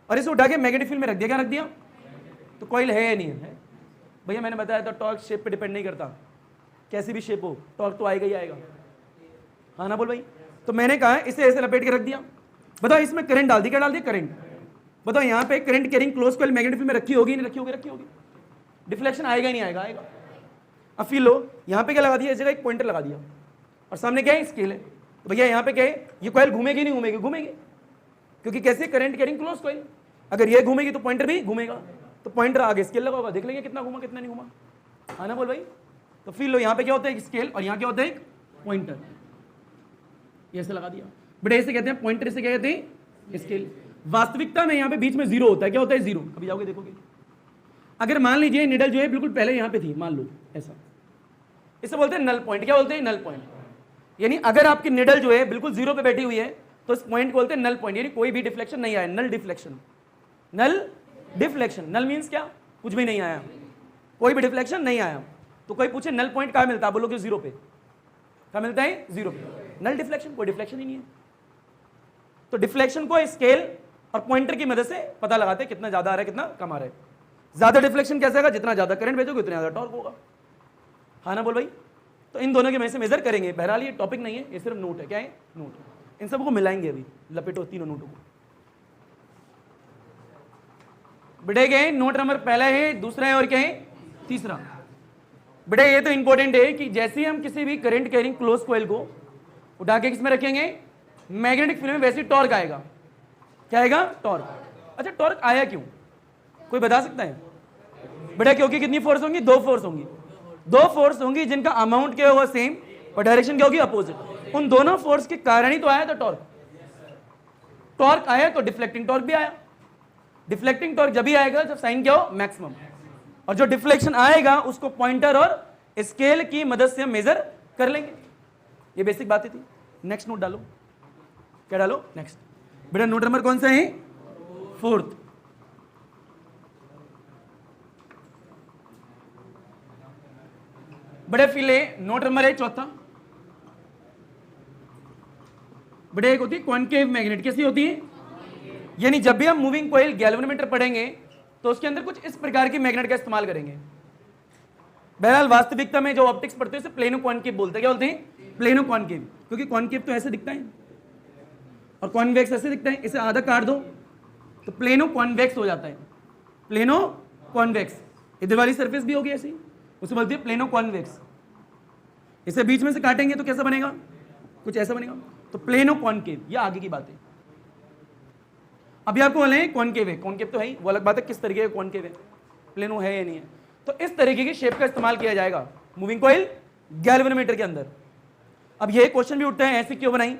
और इसे उठा के मैग्नेटिक फील्ड में रख दिया। क्या रख दिया? तो कॉइल है या नहीं है? भैया मैंने बताया था टॉर्क शेप पे डिपेंड नहीं करता, कैसी भी शेप हो टॉर्क तो आएगा ही आएगा। हाँ ना बोल भाई? तो मैंने कहा इसे ऐसे लपेट के रख दिया। बताओ इसमें करंट डाल दी। क्या डाल दिया? करंट। बताओ यहाँ पे current carrying close coil magnetic field में रखी होगी नहीं रखी होगी? रखी होगी। डिफ्लेक्शन आएगा ही नहीं आएगा? आएगा। अब फील लो, यहाँ पे क्या लगा दिया, इस जगह एक पॉइंटर लगा दिया और सामने क्या है, स्केल है। तो भैया यहाँ पे क्या है, ये कॉइल घूमेगी नहीं घूमेगी, घूमेगी, क्योंकि कैसे, करंट कैरिंग क्लोज कॉइल, अगर ये घूमेगी तो पॉइंटर भी घूमेगा, तो पॉइंटर आगे स्केल लगा होगा, देख लेंगे कितना घूमा कितना नहीं घूमा, हाँ ना बोल भाई। तो फील लो, यहाँ पे क्या होता है, एक स्केल, और यहाँ क्या होता है, एक पॉइंटर, ये ऐसे लगा दिया। बट ऐसे कहते हैं पॉइंटर, से क्या कहते हैं, स्केल। वास्तविकता में यहाँ पे बीच में जीरो होता है, क्या होता है, जीरो। कभी जाओगे देखोगे, अगर मान लीजिए निडल जो है बिल्कुल पहले यहाँ पे थी, मान लो ऐसा, इसे बोलते हैं नल पॉइंट। क्या बोलते हैं, नल पॉइंट। यानी अगर आपकी निडल जो है बिल्कुल जीरो पे बैठी हुई है तो इस पॉइंट को बोलते हैं नल पॉइंट, यानी कोई भी डिफ्लेक्शन नहीं आया, नल डिफ्लेक्शन। नल डिफ्लेक्शन, नल मीन्स क्या, कुछ भी नहीं आया, कोई भी डिफ्लेक्शन नहीं आया। तो कोई पूछे नल पॉइंट कहाँ मिलता है, बोलोगे जीरो पे। कहाँ मिलता है, जीरो पे। नल डिफ्लेक्शन, कोई डिफ्लेक्शन ही नहीं है। तो डिफ्लेक्शन को स्केल और पॉइंटर की मदद से पता लगाते हैं कितना ज्यादा आ रहा है कितना कम आ रहा है। ज्यादा डिफ्लेक्शन कैसे आएगा, जितना ज्यादा करंट भेजोगे उतना ज्यादा टॉर्क होगा, हाँ ना बोल भाई। तो इन दोनों के में से मेजर करेंगे। बहरहाल ये टॉपिक नहीं है, ये सिर्फ नोट है। क्या है, नोट है। इन सबको मिलाएंगे अभी, लपेटो तीनों नोटों को। बेटे गए, नोट नंबर पहला है, दूसरा है और क्या है, तीसरा। बेटे ये तो इंपॉर्टेंट है कि जैसे हम किसी भी करंट कैरिंग क्लोज कॉइल को उठा के किसमें रखेंगे, मैग्नेटिक फील्ड में, वैसे टॉर्क आएगा। क्या आएगा, टॉर्क। अच्छा टॉर्क आया क्यों, कोई बता सकता है बेटा? क्योंकि कितनी फोर्स होंगी, दो फोर्स होंगी। दो फोर्स होंगी जिनका अमाउंट क्या होगा, सेम, और डायरेक्शन क्या होगी, अपोजिट। उन दोनों फोर्स के कारण ही तो आया था टॉर्क। टॉर्क आया तो डिफ्लेक्टिंग टॉर्क भी आया। डिफ्लेक्टिंग टॉर्क जब भी आएगा जब साइन क्या हो, मैक्सिमम। और जो डिफ्लेक्शन आएगा उसको पॉइंटर और स्केल की मदद से हम मेजर कर लेंगे। ये बेसिक बातें थी। नेक्स्ट नोट डालो, क्या डालो, नेक्स्ट। बेटा नोट नंबर कौन सा है, फोर्थ। बड़े फिले नोट नंबर है चौथा। बड़े एक होती है कॉनकेव मैग्नेट। कैसी होती है, यानी जब भी हम मूविंग कॉइल गैल्वेनोमीटर पढ़ेंगे तो उसके अंदर कुछ इस प्रकार की मैग्नेट का इस्तेमाल करेंगे। बहरहाल वास्तविकता में जो ऑप्टिक्स पढ़ते हैं उसे प्लेनो कॉनकेव बोलते हैं। क्या बोलते हैं, प्लेनो कॉनकेव। क्योंकि कॉनकेव तो ऐसे दिखता है और कॉन्वेक्स ऐसे दिखता है। इसे आधा काट दो तो प्लेनो कॉन्वेक्स हो जाता है। प्लेनो कॉन्वेक्स, इधर वाली सरफेस भी होगी ऐसी, उसे बोलते हैं प्लेनो कॉन्वेक्स। इसे बीच में से काटेंगे तो कैसा बनेगा, कुछ ऐसा बनेगा। तो प्लेनो कॉनकेव, ये आगे की बात है। अभी आपको बोले कॉनकेव है, कॉनकेव तो है ही, वो अलग बात है किस तरीके का कॉनकेव है, प्लेनो है या नहीं है। तो इस तरीके की शेप का इस्तेमाल किया जाएगा मूविंग कॉइल गैल्वेनोमीटर के अंदर। अब ये क्वेश्चन भी उठता है ऐसे क्यों बनाई,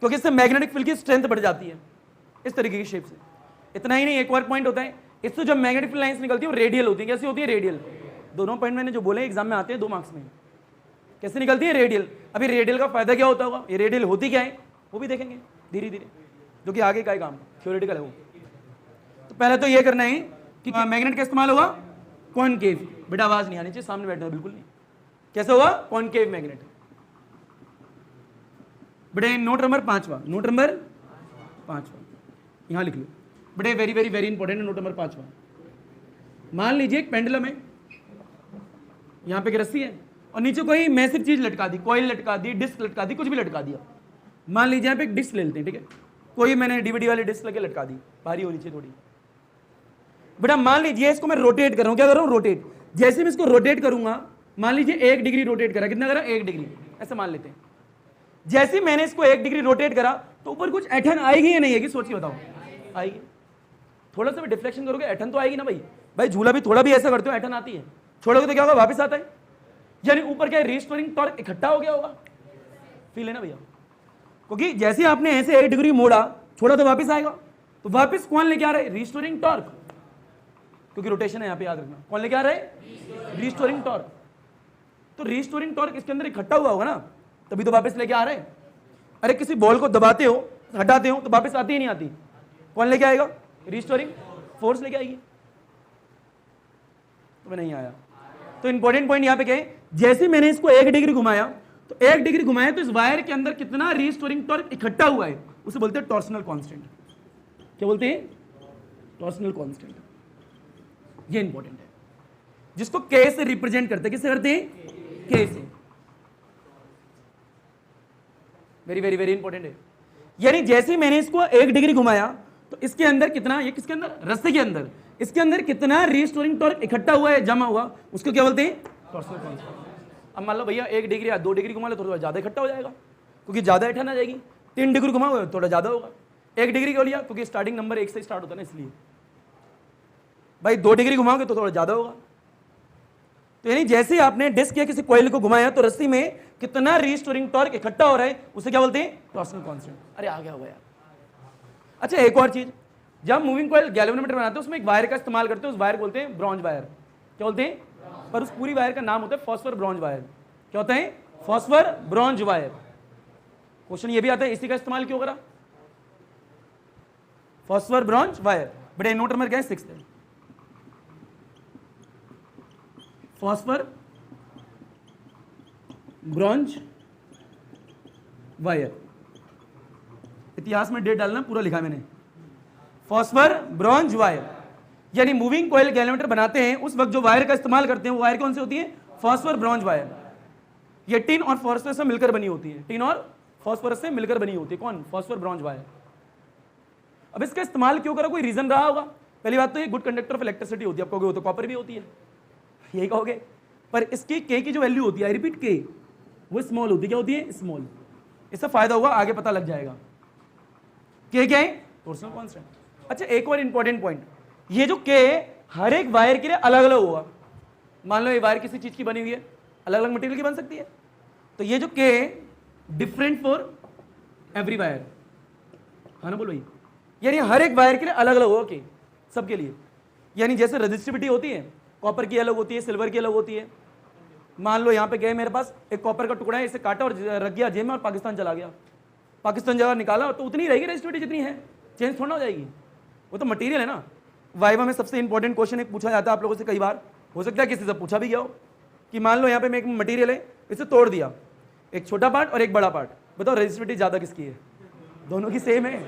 क्योंकि इससे मैग्नेटिक फील्ड की स्ट्रेंथ बढ़ जाती है इस तरीके की शेप से। इतना ही नहीं, एक और पॉइंट होता है, इससे जो मैग्नेटिक फील्ड लाइंस निकलती है वो रेडियल होती है। कैसी होती है, रेडियल। दोनों पॉइंट मैंने जो बोले एग्जाम में आते हैं 2 मार्क्स में। कैसे निकलती है, रेडियल। अभी रेडियल का फायदा क्या होता होगा, ये रेडियल होती क्या है वो भी देखेंगे धीरे धीरे, जो कि आगे का ही काम थ्योरेटिकल है वो। तो पहले तो ये करना है कि मैग्नेट का इस्तेमाल होगा कॉनकेव। बेटा आवाज नहीं आनी चाहिए, सामने बैठना बिल्कुल नहीं। कैसे होगा, कॉनकेव मैग्नेट। बेटे नोट नंबर 5वां, नोट नंबर 5वां यहां लिख लो। बेटे वेरी वेरी वेरी इंपॉर्टेंट है नोट नंबर 5वां। मान लीजिए एक पेंडुलम है, यहां पे एक रस्सी है और नीचे कोई मैसिव चीज लटका दी, कॉइल लटका दी, डिस्क लटका दी, कुछ भी लटका दिया। मान लीजिए यहाँ पे एक डिस्क ले लेते हैं, ठीक है, कोई मैंने डीवीडी वाली डिस्क लगे लटका दी, भारी होनी चाहिए थोड़ी। बेटा मान लीजिए इसको मैं रोटेट कर रहा हूं, क्या कर रहा हूं, रोटेट। जैसे मैं इसको रोटेट करूंगा, मान लीजिए 1 डिग्री रोटेट करा, कितना करा, 1 डिग्री, ऐसा मान लेते हैं। जैसे मैंने इसको 1 डिग्री रोटेट करा तो ऊपर कुछ ऐठन आएगी या नहीं आएगी, सोचिए बताओ, आएगी। थोड़ा सा भी डिफ्लेक्शन करोगे ऐठन तो आएगी ना भाई। भाई झूला भी थोड़ा भी ऐसा करते हो ऐठन आती है, छोड़ोगे तो क्या होगा, वापस आता है। यानी ऊपर क्या है, रिस्टोरिंग टॉर्क इकट्ठा हो गया होगा। फील है ना भैया, क्योंकि जैसे आपने ऐसे 1 डिग्री मोड़ा, छोड़ा तो वापस आएगा। तो वापस कौन लेके आ रहा है, रिस्टोरिंग टॉर्क, क्योंकि रोटेशन है यहाँ पे, याद रखना। कौन लेके आ रहा है, रिस्टोरिंग टॉर्क। तो रिस्टोरिंग टॉर्क इसके अंदर इकट्ठा हुआ होगा ना, तभी तो वापस लेके आ रहे हैं। अरे किसी बॉल को दबाते हो, हटाते हो तो वापस आती ही नहीं आती, कौन लेके आएगा, रिस्टोरिंग फोर्स लेके आएगी। तो नहीं आया। तो इंपॉर्टेंट पॉइंट यहाँ पे क्या है, जैसे मैंने इसको 1 डिग्री घुमाया तो 1 डिग्री घुमाया तो इस वायर के अंदर कितना रिस्टोरिंग टॉर्क इकट्ठा हुआ है, उसे बोलते हैं टॉर्सनल कांस्टेंट। क्या बोलते हैं, टॉर्सनल कांस्टेंट। ये इंपॉर्टेंट है, जिसको के से रिप्रेजेंट करते हैं। किससे करते हैं, के से। वेरी वेरी वेरी इंपॉर्टेंट है। यानी जैसे मैंने इसको 1 डिग्री घुमाया तो इसके अंदर कितना, ये किसके अंदर, रस्ते के अंदर, इसके अंदर कितना रिस्टोरिंग टॉर्क इकट्ठा हुआ है, जमा हुआ, उसको क्या बोलते हैं, टॉर्सनल कांस्टेंट। अब मान लो भैया 1 डिग्री या 2 डिग्री घुमा लो थोड़ा ज़्यादा इकट्ठा हो जाएगा, क्योंकि ज़्यादा इठन आ जाएगी। 3 डिग्री घुमाओगे थोड़ा ज़्यादा होगा। 1 डिग्री क्यों लिया, क्योंकि स्टार्टिंग नंबर 1 से स्टार्ट होता है ना, इसलिए। भाई 2 डिग्री घुमाओगे तो थोड़ा ज़्यादा होगा। तो यानी जैसे ही आपने डिस्क या किसी कॉइल को घुमाया तो रस्सी में कितना रीस्टोरिंग टॉर्क इकट्ठा हो रहा है, उसे क्या बोलते हैं, टॉर्सनल कांस्टेंट। अरे आ गया होगा यार। अच्छा एक और चीज, जब मूविंग कॉइल गैल्वेनोमीटर बनाते हैं उसमें एक वायर का इस्तेमाल करते हैं, उस वायर को बोलते हैं ब्रॉन्ज वायर। क्या बोलते हैं, पर उस पूरी वायर का नाम होता है फॉस्फर ब्रॉन्ज वायर। क्या होता है, फॉस्फर ब्रॉन्ज वायर। क्वेश्चन ये भी आता है इसी का इस्तेमाल क्यों करा, फॉस्फर ब्रॉन्ज वायर। बड़े नोट नंबर क्या है, 6 है, फॉस्फर ब्रॉन्ज वायर। इतिहास में डेट डालना, पूरा लिखा मैंने, फॉस्फर ब्रॉन्ज वायर। यानी मूविंग कॉइल गैल्वेनोमीटर बनाते हैं उस वक्त जो वायर का इस्तेमाल करते हैं वो वायर कौन सी होती है, फॉस्फर ब्रॉन्ज वायर। ये टिन और फॉस्फरस से मिलकर बनी होती है, टिन और फॉस्फरस से मिलकर बनी होती है, कौन, फॉस्फर ब्रॉन्ज वायर। अब इसका इस्तेमाल क्यों करा, कोई रीजन रहा होगा। पहली बात तो ये गुड कंडक्टर ऑफ इलेक्ट्रिसिटी होती है, आप कहोगे वो तो कॉपर भी होती है, यही कहोगे, पर इसकी के की जो वैल्यू होती है, आई रिपीट के, वो स्मॉल होती है। क्या होती है, स्मॉल। इससे फायदा होगा, आगे पता लग जाएगा। के क्या है, टॉर्सनल कांस्टेंट। अच्छा एक और इंपॉर्टेंट पॉइंट, ये जो के हर एक वायर के लिए अलग अलग होगा। मान लो ये वायर किसी चीज की बनी हुई है, अलग अलग मटेरियल की बन सकती है, तो ये जो के डिफरेंट फॉर एवरी वायर, हाँ ना बोलो भाई, यानी हर एक वायर के लिए अलग अलग होगा के, सबके लिए। यानी जैसे रेजिस्टिविटी होती है, कॉपर की अलग होती है, सिल्वर की अलग होती है। मान लो यहाँ पे गए, मेरे पास एक कॉपर का टुकड़ा है, इसे काटा और रख गया जेब में और पाकिस्तान चला गया। पाकिस्तान जगह निकाला तो उतनी रहेगी रेजिस्टिविटी जितनी है, चेंज थोड़ा हो जाएगी, वो तो मटेरियल है ना। वाइवा में सबसे इंपॉर्टेंट क्वेश्चन एक पूछा जाता है आप लोगों से कई बार, हो सकता है किसी से पूछा भी गया हो, कि मान लो यहाँ पे मैं एक मटेरियल है, इसे तोड़ दिया, एक छोटा पार्ट और एक बड़ा पार्ट, बताओ रेजिस्टिविटी ज़्यादा किसकी है, दोनों की सेम है,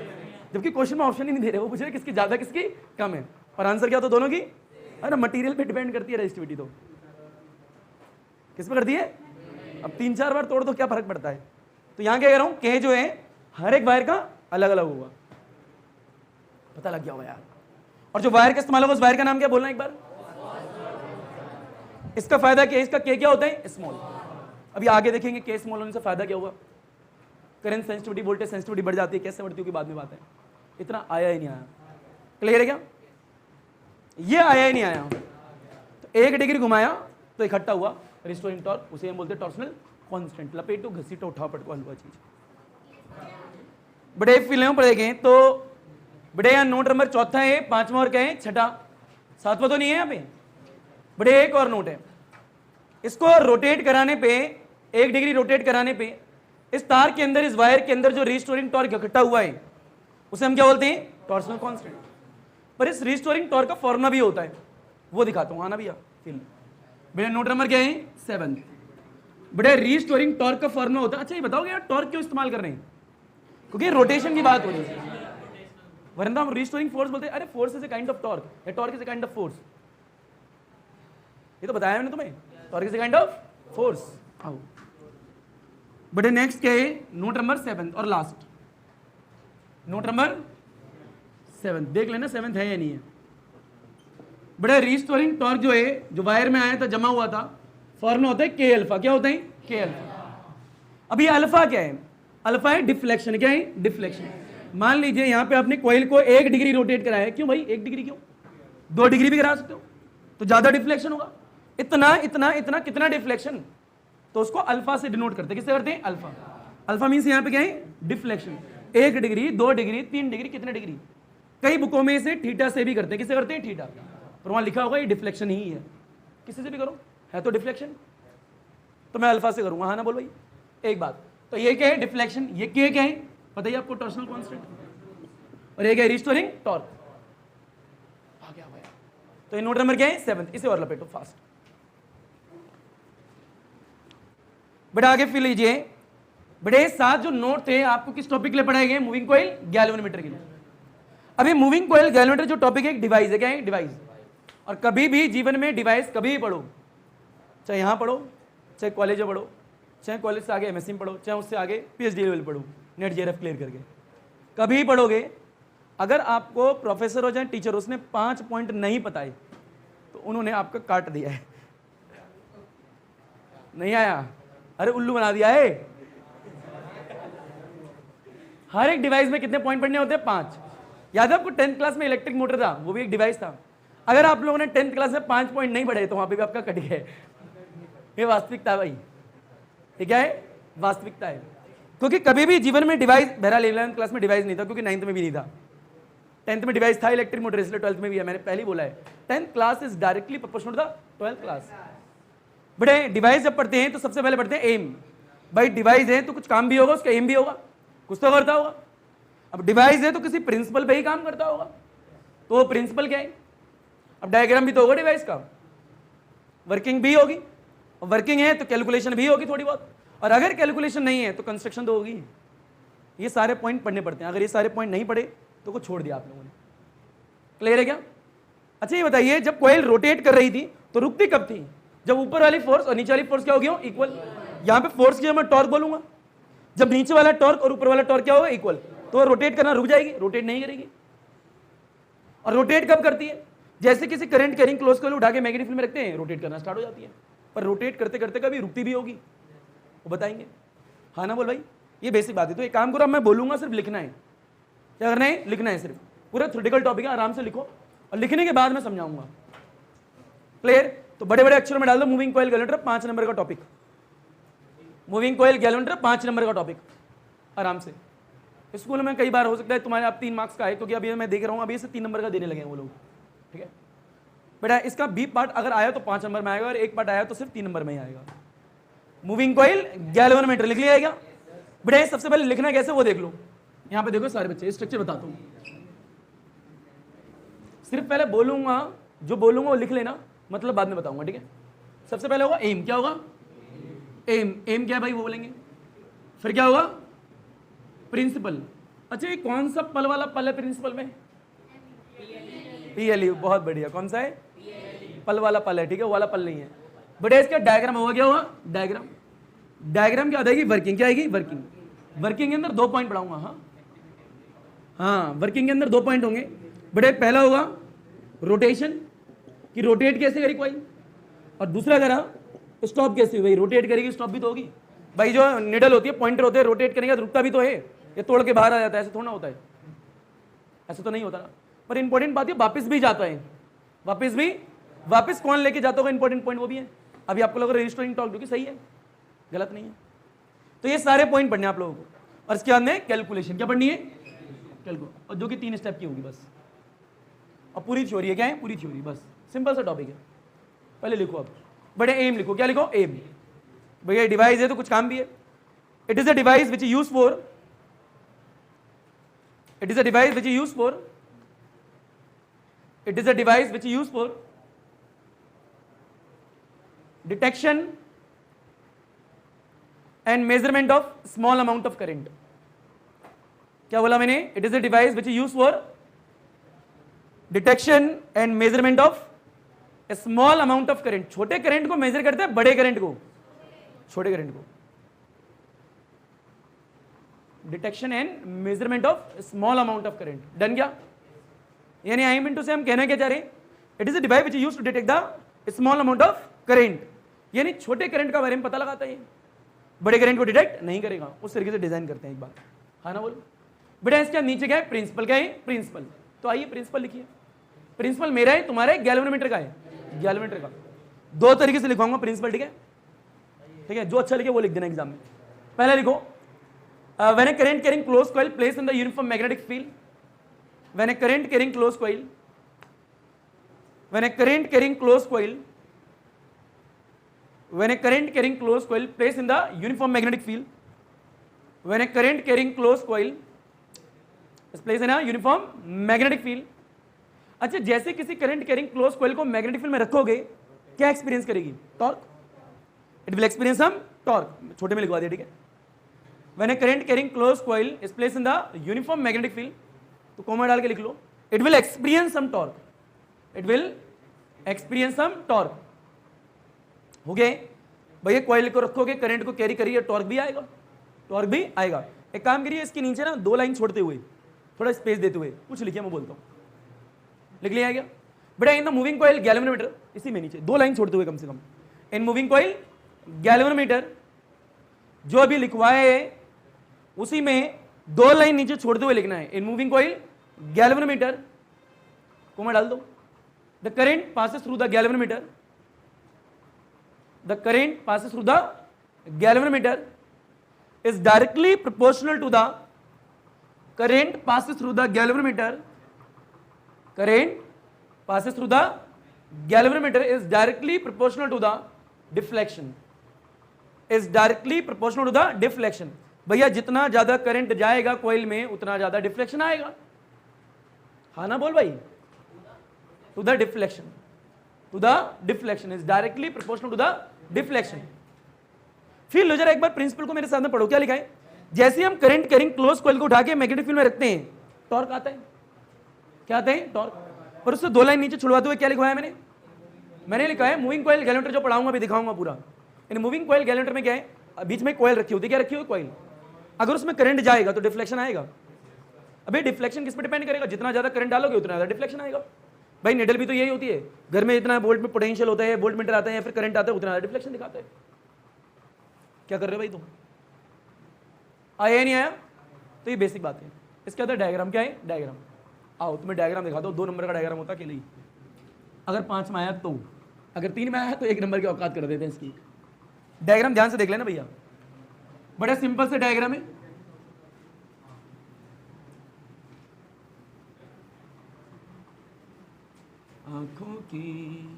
जबकि क्वेश्चन में ऑप्शन ही नहीं दे रहे, वो पूछ रहे किसकी ज़्यादा किसकी कम है, और आंसर क्या, तो दोनों की, अरे मटेरियल पे डिपेंड करती है रेजिस्टिविटी, तो किस पे करती है। अब 3-4 बार तोड़ दो क्या फर्क पड़ता है। तो यहाँ क्या कह रहा हूँ, के जो है हर एक वायर का अलग अलग होगा, पता लग गया होगा यार। और जो वायर का इस्तेमाल होगा उस वायर का नाम क्या बोलना एक बार, इसका फायदा क्या है, इसका के क्या होता है, स्मॉल। अभी आगे देखेंगे के स्मॉल होने से फायदा क्या हुआ, करंट सेंसिटिविटी, वोल्टेज सेंसिटिविटी बढ़ जाती है, कैसे बढ़ती होगी बाद में बात है, इतना आया ही नहीं आया। क्लियर है क्या, ये आया ही नहीं आया। तो 1 डिग्री घुमाया तो इकट्ठा हुआ रिस्टोरिंग टॉर्क, उसे हम बोलते हैं टॉर्सनल कांस्टेंट। लपेटो, घसीटो, उठाओ, पटको, हलवा चीज। बड़े फिल्मों पर देखें तो बड़े यहाँ नोट नंबर 4 है, 5वां और क्या है, 6, 7वां तो नहीं है यहाँ पे। बड़े एक और नोट है, इसको रोटेट कराने पे, 1 डिग्री रोटेट कराने पे इस तार के अंदर, इस वायर के अंदर जो रिस्टोरिंग टॉर्क इकट्ठा हुआ है उसे हम क्या बोलते हैं, टॉर्सनल कांस्टेंट। पर इस रिस्टोरिंग टॉर्क का फॉर्मूला भी होता है, वो दिखाता हूं, आना भैया फिल्म। बेटा नोट नंबर क्या है, 7। बेटा रिस्टोरिंग टॉर्क का फॉर्मूला होता है। अच्छा ये बताओगे यार टॉर्क क्यों इस्तेमाल कर रहे हैं, क्योंकि रोटेशन की बात हो रही है, वरना हम रिस्टोरिंग फोर्स बोलते हैं। अरे force is a kind of torque, या torque is a kind of force, ये तो बताया मैंने तुम्हें, torque is a kind of force. आओ बेटे नेक्स्ट क्या है, नोट नंबर 7 और लास्ट, नोट नंबर 7 देख लेना 7 है या नहीं है। बड़े रिस्टोरिंग टॉर्क जो है, जो वायर में आया था, जमा हुआ था, फॉर्मूला होता है के अल्फा। क्या होता है, के अल्फा। अब ये अल्फा क्या है, अल्फा है डिफ्लेक्शन। क्या है, डिफ्लेक्शन। मान लीजिए यहाँ पे आपने कॉइल को 1 डिग्री रोटेट कराया है, क्यों भाई 1 डिग्री क्यों, 2 डिग्री भी करा सकते हो, तो ज्यादा डिफ्लेक्शन होगा। इतना इतना इतना कितना डिफ्लेक्शन, तो उसको अल्फा से डिनोट करते हैं। किससे करते हैं, अल्फा। अल्फा मीन्स यहाँ पे क्या है, डिफ्लेक्शन। 1 डिग्री, 2 डिग्री, 3 डिग्री, कितने डिग्री, कई बुकों में इसे थीटा से भी करते हैं। किससे करते हैं, थीटा, पर वहां लिखा होगा ये डिफ्लेक्शन ही है। किसी से भी करो, है तो डिफ्लेक्शन, तो मैं अल्फा से करूंगा, हाँ ना बोल भाई। एक बात तो ये क्या है, डिफ्लेक्शन। ये क्या है बताइए आपको, टॉर्सनल कांस्टेंट। और ये क्या है, रिस्टोरिंग टॉर्क। आ गया भैया। तो ये नोट नंबर क्या है, 7। इसे और लपेटो फास्ट। बेटा आगे फिर लीजिए। बेटे 7 जो नोट थे आपको किस टॉपिक के लिए पढ़ाए गए, मूविंग कॉइल गैल्वेनोमीटर के लिए। अभी मूविंग कॉइल गैल्वेनोमीटर जो टॉपिक है, एक डिवाइस है। क्या है, डिवाइस। और कभी भी जीवन में डिवाइस कभी भी पढ़ो, चाहे यहाँ पढ़ो, चाहे कॉलेज में पढ़ो, चाहे कॉलेज से आगे एमएससी में पढ़ो, चाहे उससे आगे पीएचडी लेवल पढ़ो, नेट जेआरएफ क्लियर करके, कभी ही पढ़ोगे, अगर आपको प्रोफेसर हो जाए टीचर, उसने 5 पॉइंट नहीं पता है तो उन्होंने आपका काट दिया है। नहीं आया? अरे उल्लू बना दिया है। हर एक डिवाइस में कितने पॉइंट पढ़ने होते हैं? 5। याद है आपको 10th क्लास में इलेक्ट्रिक मोटर था, वो भी एक डिवाइस था। अगर आप लोगों ने 10th क्लास में 5 पॉइंट नहीं पढ़े तो वहां पे भी आपका कट गया है। ये वास्तविकता है भाई, ये क्या है? वास्तविकता है। क्योंकि कभी भी जीवन में डिवाइस, बहरहाल 11th क्लास में डिवाइस नहीं था, क्योंकि 9th में भी नहीं था। 10th में डिवाइस था इलेक्ट्रिक मोटर, इसलिए 12th में भी है। मैंने पहले ही बोला है 10th class is directly proportional to the 12th class. बड़े डिवाइस जब पढ़ते हैं तो सबसे पहले पढ़ते हैं एम। भाई डिवाइस है तो कुछ काम भी होगा, उसका एम भी होगा, कुछ तो करता होगा। अब डिवाइस है तो किसी प्रिंसिपल पे ही काम करता होगा, तो वो प्रिंसिपल क्या है? अब डायग्राम भी तो होगा डिवाइस का, वर्किंग भी होगी, और वर्किंग है तो कैलकुलेशन भी होगी थोड़ी बहुत, और अगर कैलकुलेशन नहीं है तो कंस्ट्रक्शन तो होगी। ये सारे पॉइंट पढ़ने पड़ते हैं। अगर ये सारे पॉइंट नहीं पढ़े तो कुछ छोड़ दिया आप लोगों ने। क्लियर है क्या? अच्छा ये बताइए, जब कॉइल रोटेट कर रही थी तो रुकती कब थी? जब ऊपर वाली फोर्स और नीचे वाली फोर्स क्या होगी? इक्वल। यहां पे फोर्स की मैं टॉर्क बोलूंगा, जब नीचे वाला टॉर्क और ऊपर वाला टॉर्क क्या होगा? इक्वल, तो रोटेट करना रुक जाएगी, रोटेट नहीं करेगी। और रोटेट कब करती है? जैसे किसी करंट कैरिंग क्लोज कॉइल उठा के मैग्नेटिक फील्ड में रखते हैं, रोटेट करना स्टार्ट हो जाती है। पर रोटेट करते करते कभी रुकती भी होगी, वो बताएंगे। हाँ ना बोल भाई, ये बेसिक बात है। तो एक काम करो, मैं बोलूंगा, सिर्फ लिखना है। क्या करना है? लिखना है। सिर्फ पूरा थ्योरेटिकल टॉपिक है, आराम से लिखो, और लिखने के बाद मैं समझाऊंगा। क्लियर? तो बड़े बड़े अक्षरों में डाल दो मूविंग कॉइल गैल्वेनोमीटर, 5 नंबर का topic. Moving coil galvanometer 5 number का टॉपिक, आराम से। स्कूल में कई बार हो सकता है तुम्हारे आप 3 मार्क्स का है, क्योंकि अभी मैं देख रहा हूँ अभी से 3 नंबर का देने लगे हैं वो लोग। ठीक है बेटा, इसका बी पार्ट अगर आया तो 5 नंबर में आएगा, और एक पार्ट आया तो सिर्फ 3 नंबर में ही आएगा। मूविंग कॉइल गैल्वेनोमीटर लिख लिया आएगा बेटा। सबसे पहले लिखना कैसे वो देख लो। यहाँ पे देखो सारे बच्चे, स्ट्रक्चर बताता हूँ। सिर्फ पहले बोलूंगा, जो बोलूंगा वो लिख लेना, मतलब बाद में बताऊंगा। ठीक है? सबसे पहले होगा एम। क्या होगा? एम। एम क्या है भाई? वो बोलेंगे। फिर क्या होगा? प्रिंसिपल। अच्छा ये कौन सा पल वाला पल है प्रिंसिपल में? पीएलयू। बहुत बढ़िया। कौन सा है? पल वाला पल है। ठीक है, वो वाला पल नहीं है बेटा। इसका डायग्राम होगा। क्या होगा? डायग्राम। डायग्राम क्या आएगी? वर्किंग। क्या आएगी? वर्किंग। वर्किंग के अंदर 2 पॉइंट पढ़ाऊंगा। हाँ, वर्किंग के अंदर 2 पॉइंट होंगे बेटे। पहला होगा रोटेशन, कि रोटेट कैसे करी कॉइल, और दूसरा करा स्टॉप कैसे हुई। भाई रोटेट करेगी, स्टॉप भी तो होगी। भाई जो निडल होती है, पॉइंटर होते हैं, रोटेट करेंगे तो रुकता भी तो है, ये तोड़ के बाहर आ जाता है, ऐसे थोड़ा होता है। ऐसे तो नहीं होता ना। पर इंपॉर्टेंट बात है, वापस भी जाता है। वापस कौन लेके जाता होगा? इंपॉर्टेंट पॉइंट वो भी है। अभी आपको लगा रजिस्टरिंग टॉर्क, जो कि सही है, गलत नहीं है। तो ये सारे पॉइंट पढ़ने आप लोगों को, और इसके बाद में कैलकुलेशन क्या पढ़नी है? कैलकुलेशन, और जो कि 3 स्टेप की होगी बस। और पूरी थ्योरी है। क्या है? पूरी थ्योरी। बस सिंपल सा टॉपिक है। पहले लिखो अब बड़े एम लिखो। क्या लिखो? एम। भैया डिवाइस है तो कुछ काम भी है। It is a device which use for, it is a device which use for, it is a device which use for detection and measurement of small amount of current. क्या बोला मैंने? It is a device which use for detection and measurement of small amount of current. छोटे करंट को मेजर करते हैं, बड़े करंट को, छोटे करंट को। Detection and measurement of small amount of current. Done क्या? यानी आई मीन टू से हम कहना क्या चाह रहे हैं? It is a device which used to detect the small amount of current. यानी छोटे करंट का बारे में पता लगाता है, बड़े करंट को डिटेक्ट नहीं करेगा। उस तरीके से डिजाइन करते हैं एक बार। हाँ ना बोलो बेटा। इसके नीचे क्या है? प्रिंसिपल। क्या है? प्रिंसिपल। तो आइए प्रिंसिपल लिखिए। प्रिंसिपल मेरा है, तुम्हारा है, गैल्वेनोमीटर का है। गैल्वेनोमीटर का 2 तरीके से लिखवाऊंगा प्रिंसिपल। ठीक है? ठीक है, जो अच्छा लिखे वो लिख देना एग्जाम में। पहले लिखो when a current carrying close coil place in the uniform magnetic field, when a current carrying close coil, when a current carrying close coil, when a current carrying close coil place in the uniform magnetic field, when a current carrying close coil is place in a uniform magnetic field. अच्छा, जैसे किसी करंट कैरिंग क्लोज कॉइल को मैग्नेटिक फील्ड में रखोगे, क्या एक्सपीरियंस करेगी? Torque. It will experience some torque. छोटे में लिखवा दिया। ठीक है? When a current carrying close coil is place in the uniform magnetic field, तो कॉमा डाल के लिख लो, it will experience some torque. It will experience some torque. हो गया भैया? कॉइल को रखोगे, करंट को कैरी करिए, टॉर्क भी आएगा। टॉर्क भी आएगा। एक काम करिए, इसके नीचे ना 2 लाइन छोड़ते हुए, थोड़ा स्पेस देते हुए कुछ लिखिए, मैं बोलता हूँ। लिख लिया क्या बेटा? In the moving coil galvanometer, इसी में नीचे 2 लाइन छोड़ते हुए कम से कम। इन मूविंग कॉइल गैल्वेनोमीटर, जो अभी लिखवाए है उसी में 2 लाइन नीचे छोड़ते हुए लिखना है, in moving coil galvanometer, comma डाल दो, the current passes through the galvanometer, the current passes through the galvanometer is directly proportional to the current passes through the galvanometer. Current passes through the galvanometer is directly proportional to the deflection. Is directly proportional to the deflection. भैया जितना ज्यादा करंट जाएगा कोइल में उतना ज्यादा डिफ्लेक्शन आएगा, हाँ ना बोल भाई, to the deflection, to the deflection is directly proportional to the deflection. फिर लो जरा एक बार प्रिंसिपल को मेरे सामने पढ़ो, क्या लिखा है, जैसे हम करंट कैरिंग क्लोज कॉइल को उठा के मैग्नेटिक फील्ड में रखते हैं, टॉर्क आता है, क्या आता है, टॉर्क। और उससे 2 लाइन नीचे छुड़वाते हुए क्या लिखवाया मैंने लिखा है मूविंग कॉइल गैल्वेनोमीटर, जो पढ़ाऊंगा अभी दिखाऊंगा पूरा। इन मूविंग कॉइल गैल्वेनोमीटर में क्या है, बीच में कॉइल रखी होती है, क्या रखी हुई कॉइल, अगर उसमें करंट जाएगा तो डिफ्लेक्शन आएगा। अभी डिफ्लेक्शन किस पर डिपेंड करेगा, जितना ज्यादा करंट डालोगे उतना ज्यादा डिफ्लेक्शन आएगा। भाई निडल भी तो यही होती है, घर में इतना वोल्ट में पोटेंशियल होता है, वोल्ट मीटर आता है या फिर करंट आता है, उतना ज्यादा डिफ्लेक्शन दिखाता है। क्या कर रहे हो भाई तुम, आया नहीं आया, तो ये बेसिक बात है। इसके अंदर डायग्राम क्या है, डायग्राम, आओ तुम्हें डायग्राम दिखा दो। 2 नंबर का डायग्राम होता अकेले ही, अगर 5 में आया तो, अगर 3 में आया तो 1 नंबर की औकात कर देते हैं इसकी। डायग्राम ध्यान से देख लेना भैया, बड़ा सिंपल से डायग्राम है। आंखों की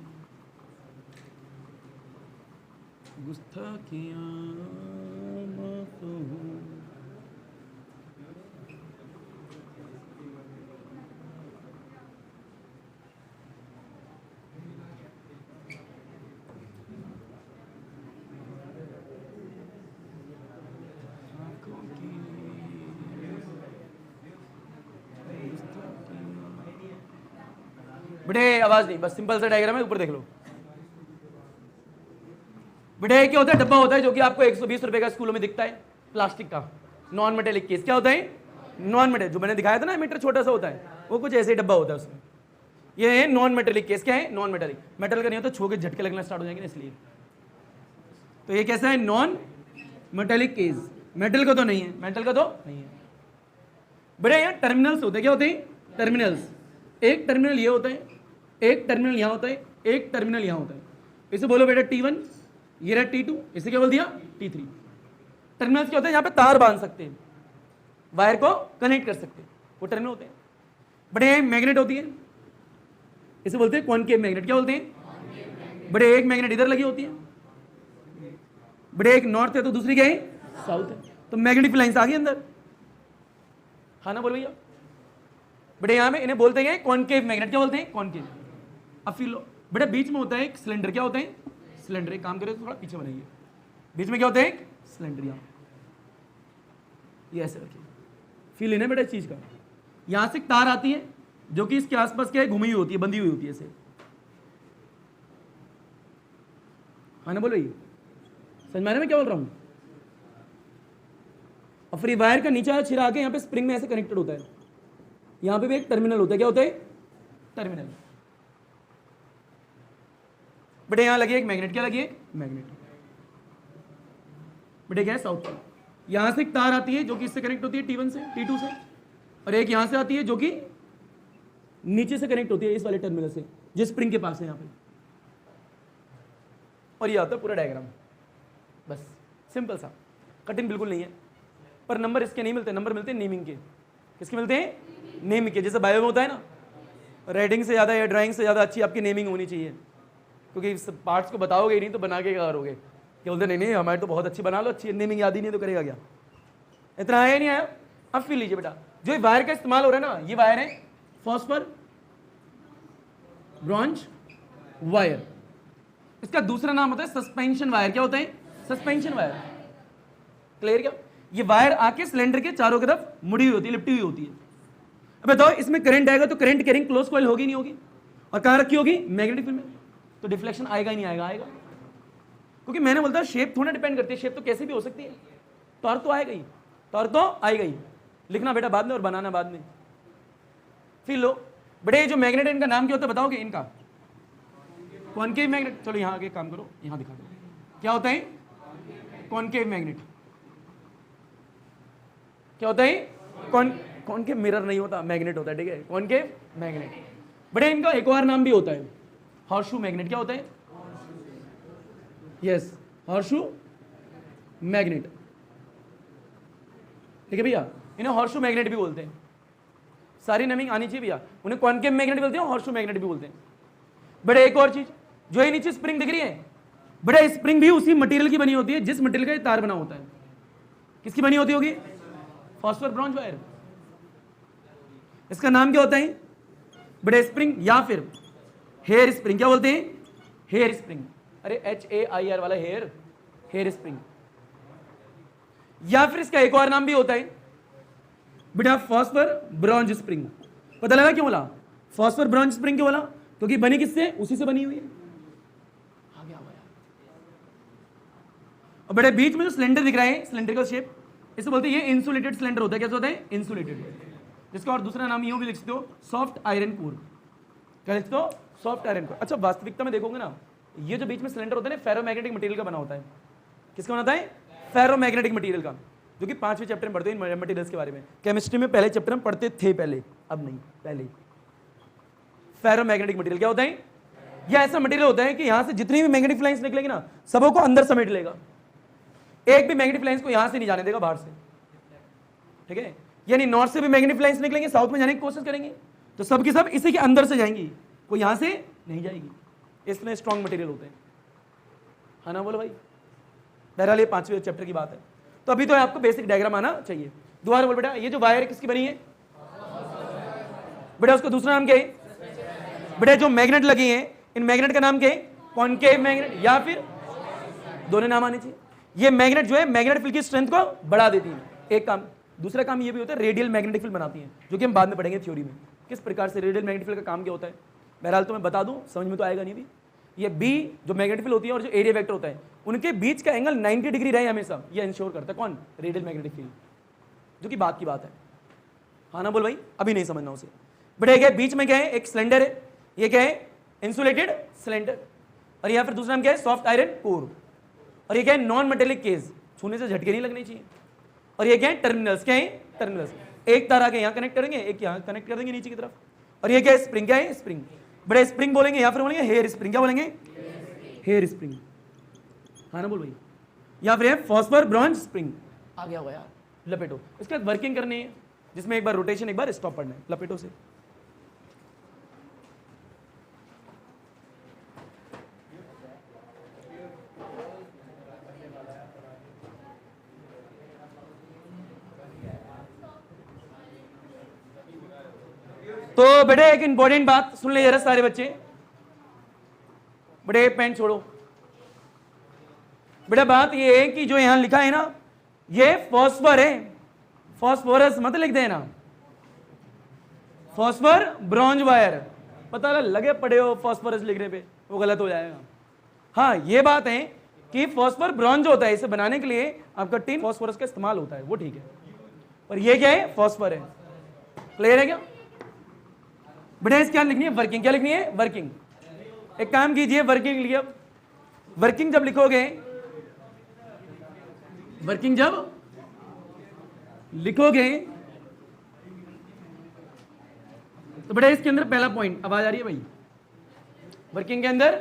गुस्ताखियां बेटे आवाज नहीं, बस सिंपल सा डायग्राम है, ऊपर देख लो। बेटे क्या होता है, डब्बा होता है जो कि आपको 120 रुपए का स्कूलों में दिखता है, प्लास्टिक का, नॉन मेटेलिक केस। क्या होता है, नॉन मेटेलिक, जो मैंने दिखाया था ना मीटर छोटा सा होता है, वो कुछ ऐसे ही डब्बा होता है उसमें। ये है नॉन मेटेलिक केस। क्या है, नॉन मेटेलिक, मेटल का नहीं होता, छू के झटके लगना स्टार्ट हो जाएंगे ना, इसलिए। तो ये कैसा है, नॉन मेटेलिक केस, मेटल का तो नहीं है, मेटल का तो नहीं है। बेटे यहाँ टर्मिनल्स होते हैं, क्या होते हैं, टर्मिनल्स। एक टर्मिनल ये होता है, एक टर्मिनल यहाँ होता है, एक टर्मिनल यहाँ होता है। इसे बोलो बेटा T1, ये रहा T2, इसे क्या बोल दिया, T3। टर्मिनल्स क्या होते हैं, यहाँ पे तार बांध सकते हैं, वायर को कनेक्ट कर सकते हैं, वो टर्मिनल होते हैं। बड़े मैग्नेट होती है, इसे बोलते हैं कॉनकेव मैग्नेट। क्या बोलते हैं, बड़े एक मैग्नेट इधर लगी होती है, बड़े एक नॉर्थ है तो दूसरी क्या है, साउथ है, तो मैग्नेटिक लाइंस आ गई अंदर, हाँ ना बोल भैया। बड़े यहाँ में इन्हें बोलते हैं कॉनकेव मैग्नेट। क्या बोलते हैं, कॉनकेव। अब फिर लो बेटा, बीच में होता है एक सिलेंडर। क्या होता है, सिलेंडर। एक काम करें तो थोड़ा पीछे बनाइए, बीच में क्या होता है, एक सिलेंडर। यहाँ ये ऐसे रखिए, फील लेना बेटा इस चीज का। यहां से तार आती है जो कि इसके आसपास क्या है, घुमी हुई होती है, बंधी हुई होती है ऐसे, हाँ ना बोलो, ये समझ में आ रहा है मैं क्या बोल रहा हूं। और फिर वायर का नीचे छिरा के यहाँ पे स्प्रिंग में ऐसे कनेक्टेड होता है, यहाँ पे भी एक टर्मिनल होता है। क्या होता है, टर्मिनल। बेटे यहाँ लगी एक मैग्नेट। क्या लगी है, मैग्नेट। बेटे क्या है, साउथ पोल। यहां से एक तार आती है जो कि इससे कनेक्ट होती है, T1 से, T2 से, और एक यहां से आती है जो कि नीचे से कनेक्ट होती है इस वाले टर्मिनल से, जो स्प्रिंग के पास है यहाँ पे। और ये आता है पूरा डायग्राम, बस सिंपल सा, कठिन बिल्कुल नहीं है। पर नंबर इसके नहीं मिलते, नंबर मिलते हैं नेमिंग के। किसके मिलते हैं, नेमिंग के। जैसे बायो में होता है ना, राइटिंग से ज़्यादा या ड्राइंग से ज़्यादा अच्छी आपकी नेमिंग होनी चाहिए, क्योंकि पार्ट्स को बताओगे ही नहीं तो बना के क्या करोगे। क्या बोलते नहीं नहीं हमारे तो बहुत अच्छी बना लो, अच्छी नेमिंग याद ही नहीं तो करेगा क्या। इतना आया नहीं आया। अब फिर लीजिए बेटा, जो वायर का इस्तेमाल हो रहा है ना, ये वायर है फॉस्फर ब्रॉन्ज वायर। इसका दूसरा नाम होता है सस्पेंशन वायर। क्या होता है, सस्पेंशन वायर। क्लियर क्या। ये वायर आके सिलेंडर के चारों तरफ मुड़ी हुई होती है, लिपटी हुई होती है। अब बताओ इसमें करंट आएगा तो करंट कैरिंग क्लोज कॉइल होगी नहीं होगी, और कहाँ रखी होगी, मैग्नेटिक फील्ड में, तो डिफ्लेक्शन आएगा ही नहीं आएगा, आएगा। क्योंकि मैंने बोलता शेप थोड़ा डिपेंड करती है, शेप तो कैसे भी हो सकती है, टॉर्क तो आएगा ही, टॉर्क तो आएगा ही। लिखना बेटा बाद में और बनाना बाद में। फिर लो बेटे, जो मैग्नेट है इनका नाम क्या होता है बताओगे, इनका कॉनकेव मैग्नेट। चलो यहाँ आगे काम करो, यहाँ दिखा दो क्या होता है, कॉनकेव मैग्नेट। क्या होता है? कॉनकेव मिरर नहीं होता, मैग्नेट होता है, ठीक है, कॉनकेव मैग्नेट। बड़े इनका एक और नाम भी होता है, हॉर्सशू मैग्नेट। क्या होता है? यस, हॉर्सशू मैग्नेट, ठीक है भैया, इन्हें हॉर्सशू मैग्नेट भी बोलते हैं। सारी नेमिंग आनी चाहिए भैया। उन्हें कॉनकेव मैग्नेट बोलते हैं, हॉर्सशू मैग्नेट भी बोलते हैं। बड़े एक और चीज, जो ये नीचे स्प्रिंग दिख रही है, बड़े स्प्रिंग भी उसी मटेरियल की बनी होती है जिस मटेरियल का ये तार बना होता है। किसकी बनी होती होगी? Phosphor bronze wire. इसका नाम क्या होता है? बड़े स्प्रिंग या फिर हेयर स्प्रिंग। क्या बोलते हैं? Hair spring. अरे HAIR वाला हेयर, हेयर स्प्रिंग। या फिर इसका एक और नाम भी होता है बेटा फॉस्फर ब्रॉन्ज स्प्रिंग। पता लगा क्यों बोला फॉस्फर ब्रॉन्ज स्प्रिंग? क्यों बोला? क्योंकि बनी किससे? उसी से बनी हुई है। आ गया। और बड़े बीच में जो सिलेंडर दिख रहा है, सिलेंड्रिकल शेप, इसे बोलते हैं ये इंसुलेटेड सिलेंडर होता है। कैसे होता है? इंसुलेटेड। जिसका और दूसरा नाम यूं भी लिख सकते हो, सॉफ्ट आयरन कोर। क्या लिखते हो? Soft iron core. अच्छा, वास्तविकता में देखोगे ना, ये जो बीच में सिलेंडर होता है ना, फेरोमैग्नेटिक मटेरियल का बना होता है। किसका बनाता है? फेरोमैग्नेटिक मटेरियल का, जो कि 5वें चैप्टर में पढ़ते हैं मटेरियल्स के बारे में। केमिस्ट्री में पहले चैप्टर में पढ़ते थे पहले, अब नहीं, पहले। फेरोमैग्नेटिक मटेरियल क्या होता है? यह ऐसा मटेरियल होता है कि यहां से जितनी भी मैग्नेटिक लाइंस निकलेगी ना, सबों को अंदर समेट लेगा। एक भी मैग्नेटिक लाइंस को यहां से नहीं जाने देगा बाहर से, ठीक है। यानी नॉर्थ से भी मैग्नेटिक लाइंस निकलेंगे, साउथ में जाने की कोशिश करेंगे, तो सब की सब इसी के अंदर से जाएंगी, कोई यहां से नहीं जाएगी। इसमें स्ट्रॉन्ग मटेरियल होते हैं, है ना? बोलो भाई। बहरहाल ये 5वें चैप्टर की बात है, तो अभी तो आपको बेसिक डायग्राम आना चाहिए। दोबारा बोल बेटा, ये जो वायर किसकी बनी है बेटा? उसका दूसरा नाम क्या है बेटा? जो मैग्नेट लगी है, इन मैग्नेट का नाम क्या है? कॉनकेव मैग्नेट, या फिर दोनों नाम आने चाहिए। ये मैग्नेट जो है, मैग्नेटिक फील्ड की स्ट्रेंथ को बढ़ा देती है, एक काम। दूसरा काम ये भी होता है, रेडियल मैग्नेटिक फील्ड बनाती है, जो कि हम बाद में पढ़ेंगे थ्योरी में, किस प्रकार से रेडियल मैग्नेटिक फील्ड का काम क्या होता है। बहरहाल तो मैं बता दूं, समझ में तो आएगा नहीं भी। ये बी जो मैग्नेटिक फील्ड होती है और जो एरिया वेक्टर होता है, उनके बीच का एंगल 90 डिग्री रहे हमेशा, ये इंश्योर करता है कौन? रेडियल मैग्नेटिक फील्ड, जो कि बात की बात है। हाँ ना बोल भाई, अभी नहीं समझना उसे। बट क्या बीच में क्या है? एक सिलेंडर है, ये क्या है? Insulated cylinder. और यहाँ फिर दूसरा नाम क्या है? Soft iron core. और ये क्या है? नॉन मेटेलिक केस, छूने से झटके नहीं लगने चाहिए। और ये क्या है? टर्मिनल्स। क्या है? टर्मिनल्स। एक तार आके यहाँ कनेक्ट करेंगे, एक यहाँ कनेक्ट कर देंगे नीचे की तरफ। और ये क्या है? स्प्रिंग। क्या है? स्प्रिंग। बड़े स्प्रिंग बोलेंगे, या फिर बोलेंगे हेयर स्प्रिंग। क्या बोलेंगे? Hair spring. हाँ ना बोल भाई। या फिर फॉस्फर ब्रॉन्ज स्प्रिंग। आ गया होगा यार, लपेटो। इसके बाद वर्किंग करनी है, जिसमें एक बार रोटेशन, एक बार स्टॉप पढ़ना है। लपेटो से तो बेटे एक इंपॉर्टेंट बात सुन ले जरा सारे बच्चे। बेटे पेन छोड़ो। बेटा बात ये है कि जो यहां लिखा है ना, ये फॉस्फर है, फॉस्फोरस मत लिख देना, फॉस्फर ब्रॉन्ज वायर। पता लगे पड़े हो फॉस्फोरस लिखने पे, वो गलत हो जाएगा। हाँ ये बात है कि फॉस्फर ब्रॉन्ज होता है, इसे बनाने के लिए आपका टिन फॉस्फोरस का इस्तेमाल होता है, वो ठीक है। और ये क्या है? फॉस्फर है। क्लियर है क्या बेटा? इस क्या लिखनी है? वर्किंग। क्या लिखनी है? वर्किंग। एक काम कीजिए, वर्किंग लिखिए। वर्किंग जब लिखोगे, वर्किंग जब लिखोगे तो बेटा इसके अंदर पहला पॉइंट, आवाज आ रही है भाई? वर्किंग के अंदर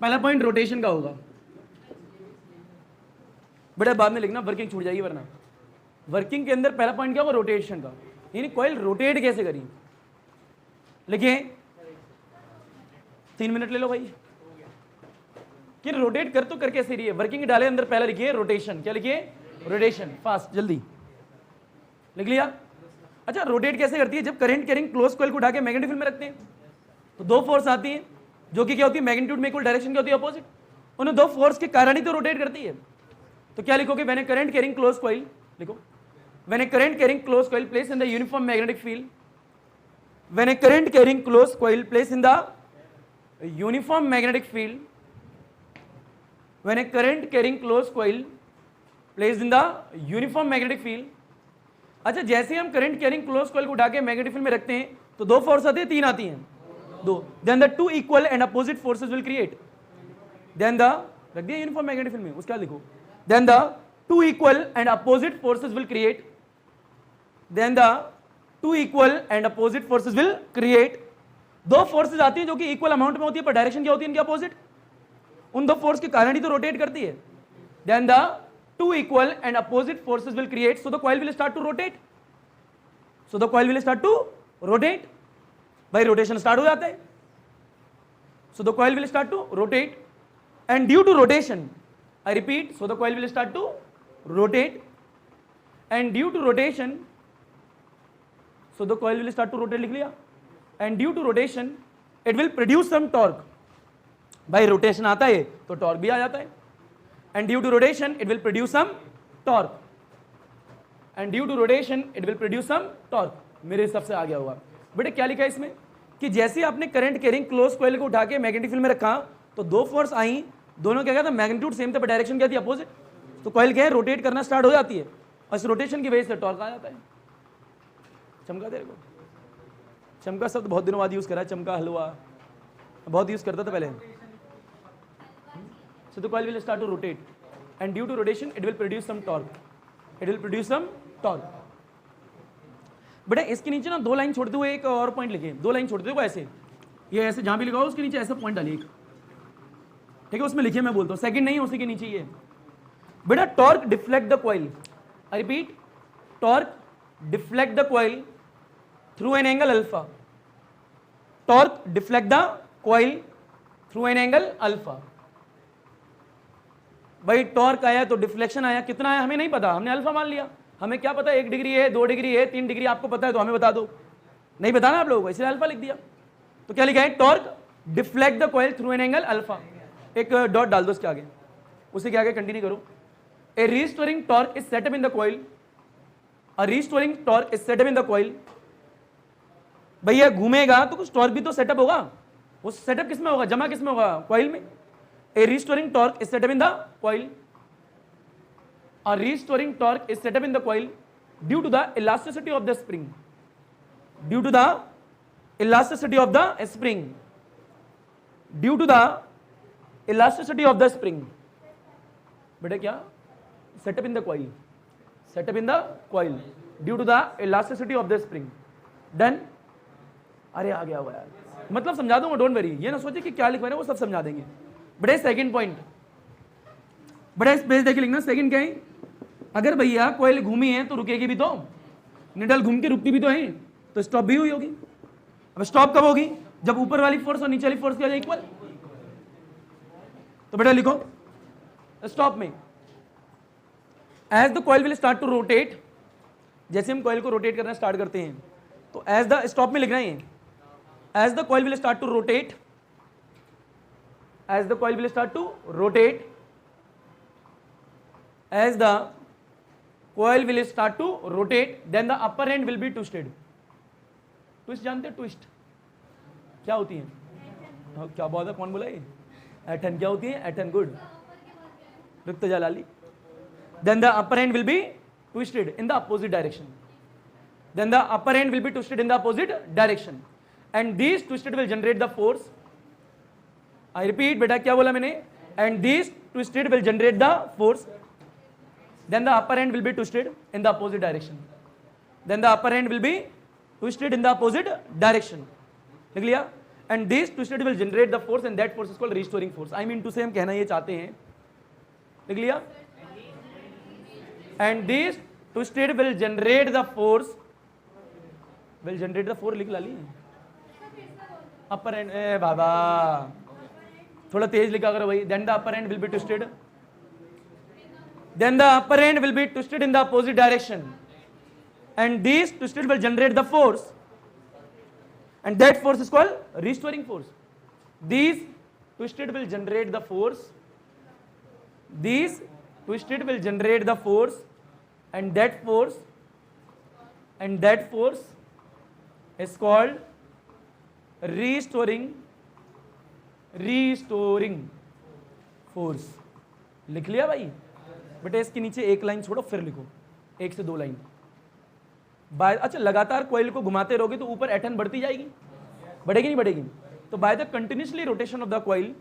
पहला पॉइंट रोटेशन का होगा। बेटा बाद में लिखना, वर्किंग छूट जाएगी वरना। वर्किंग के अंदर पहला पॉइंट क्या होगा? रोटेशन का, यानी कॉइल रोटेट कैसे करी। लिखिए, 3 मिनट ले लो भाई कि रोटेट कर तो कर कैसे रही है। वर्किंग डाले अंदर, पहला लिखिए रोटेशन। क्या लिखिए? रोटेशन। फास्ट, जल्दी लिख लिया। अच्छा, रोटेट कैसे करती है? जब करंट कैरिंग क्लोज कॉइल को उठा के मैग्नेटिक फील्ड में रखते हैं तो दो फोर्स आती है, जो कि क्या होती है? मैग्नीट्यूड में इक्वल, डायरेक्शन क्या होती है? अपोजिट। उन्हें दो फोर्स के कारण ही तो रोटेट करती है। तो क्या लिखोगे? When a current carrying close coil, लिखो when a current carrying close coil place in the uniform magnetic field, when a current carrying closed coil placed in the uniform magnetic field, when a current carrying closed coil placed in the uniform magnetic field। अच्छा, जैसे हम करंट कैरिंग क्लोज कॉइल को उठा के मैग्नेटिक फील्ड में रखते हैं तो दो फोर्स आती है, तीन आती हैं? दो। Then the two equal and opposite forces will create, then the, रख दिया यूनिफॉर्म मैग्नेटिक फील्ड में, उसका लिखो then the two equal and opposite forces will create, then the two equal and opposite forces will create, दो फोर्सेज आती हैं जो कि इक्वल अमाउंट में होती है पर डायरेक्शन क्या होती है इनकी अपोजिट, उन दो फोर्स के कारण ही तो रोटेट करती है, then the two equal and opposite forces will create, so the coil will start to rotate, so the coil will start to rotate, भाई रोटेशन स्टार्ट हो जाता है, so the coil will start to rotate, and due to rotation, I repeat, so the coil will start to rotate, and due to rotation, so the coil will start to rotate, लिख लिया, and due to rotation it will produce some torque, भाई रोटेशन आता है तो टॉर्क भी आ जाता है, and due to rotation it will produce some torque, and due to rotation it will produce some torque, मेरे हिसाब से आ गया होगा बेटे। क्या लिखा है इसमें कि जैसे आपने करंट कैरिंग क्लोज कॉइल को उठा के मैग्नेटिक फील्ड में रखा तो दो फोर्स आई, दोनों क्या था, मैग्नीट्यूड सेम था पर डायरेक्शन क्या थी, अपोजिट, तो कॉइल क्या है रोटेट करना स्टार्ट हो जाती है और इस रोटेशन की वजह से टॉर्क आ जाता है। चमका तेरे को, चमका शब्द बहुत दिनों बाद यूज करा है, चमका हलवा बहुत यूज करता था पहले। So the coil will start to rotate, and due to rotation, it will produce some torque. It will produce some torque. बेटा इसके नीचे ना दो लाइन छोड़ते हुए एक और पॉइंट लिखे, दो लाइन छोड़ते हुए ऐसे, ये ऐसे जहां भी लिखा हो उसके नीचे ऐसा पॉइंट डालिए, ठीक है, उसमें लिखिए, मैं बोलता हूँ सेकंड नहीं, उसी के नीचे ये बेटा torque deflect the coil, I repeat, torque deflect the coil through an angle alpha, torque deflect the coil through an angle alpha. भाई टॉर्क आया तो डिफ्लेक्शन आया, कितना आया हमें नहीं पता, हमने अल्फा मान लिया, हमें क्या पता 1 डिग्री है, 2 डिग्री है, 3 डिग्री, आपको पता है तो हमें बता दो, नहीं बताना आप लोगों को, इसलिए अल्फा लिख दिया। तो क्या लिखा है, torque deflect the coil through an angle alpha, एक डॉट डाल दो इसके आगे, उसे के आगे कंटिन्यू करो, a restoring torque is setup in the coil, a restoring torque is setup in the coil. भैया घूमेगा तो कुछ टॉर्क भी तो सेटअप होगा, वो सेटअप किसमें होगा, जमा किसमें होगा, कॉइल में। A restoring torque is set up in the coil. A restoring torque is set up in the coil due to the elasticity of the spring. Due to the elasticity of the spring. Due to the elasticity of the spring. बेटा क्या? Set up in the coil. Set up in the coil due to the elasticity of the spring. Done? अरे आ गया हुआ यार, मतलब समझा दूंगा, डोंट वरी, ये ना सोचे कि क्या लिखवा रहे हैं वो सब समझा देंगे। बड़े सेकंड पॉइंट, बड़े स्पेस देखे लिखना, सेकंड क्या है, अगर भैया कोयल घूमी है तो रुकेगी भी तो, निडल घूम के रुकती भी तो है, तो स्टॉप भी हुई होगी। अब स्टॉप कब होगी, जब ऊपर वाली फोर्स और नीचे वाली फोर्स क्या इक्वल। तो बेटा लिखो स्टॉप में, as the coil will start to rotate, जैसे हम कॉइल को रोटेट करना स्टार्ट करते हैं तो एज द, स्टॉप में लिखना है, as the coil will start to rotate, as the coil will start to rotate, as the coil will start to rotate, then the upper end will be twisted. twist जानते हैं, twist क्या होती है, क्या बात है, कौन बोला ये, एटन क्या होती है, एटन, गुड, रुक तो जलाली। then the upper end will be twisted in the opposite direction, then the upper end will be twisted in the opposite direction, and these twisted will generate the force. I repeat बेटा क्या बोला मैंने, and these twisted will generate the force, then the upper end will be twisted in the opposite direction, then the upper end will be twisted in the opposite direction, लिख लिया, and these twisted will generate the force and that force is called restoring force. I mean to say हम कहना ये चाहते हैं, लिख लिया, and these twisted will generate the force, will generate the force लिख ला ली, upper end, ए बाबा थोड़ा तेज लिखा करो भाई, then the upper end will be twisted, then the upper end will be twisted in the opposite direction, and these twisted will generate the force, and that force is called restoring force. These twisted will generate the force, these twisted will generate the force, and that force is called restoring force. लिख लिया भाई बेटा, इसके नीचे एक लाइन छोड़ो फिर लिखो, 1 से 2 लाइन। अच्छा लगातार कॉइल को घुमाते रहोगे तो ऊपर एटन बढ़ती जाएगी, बढ़ेगी नहीं बढ़ेगी, तो by the continuously rotation of the coil,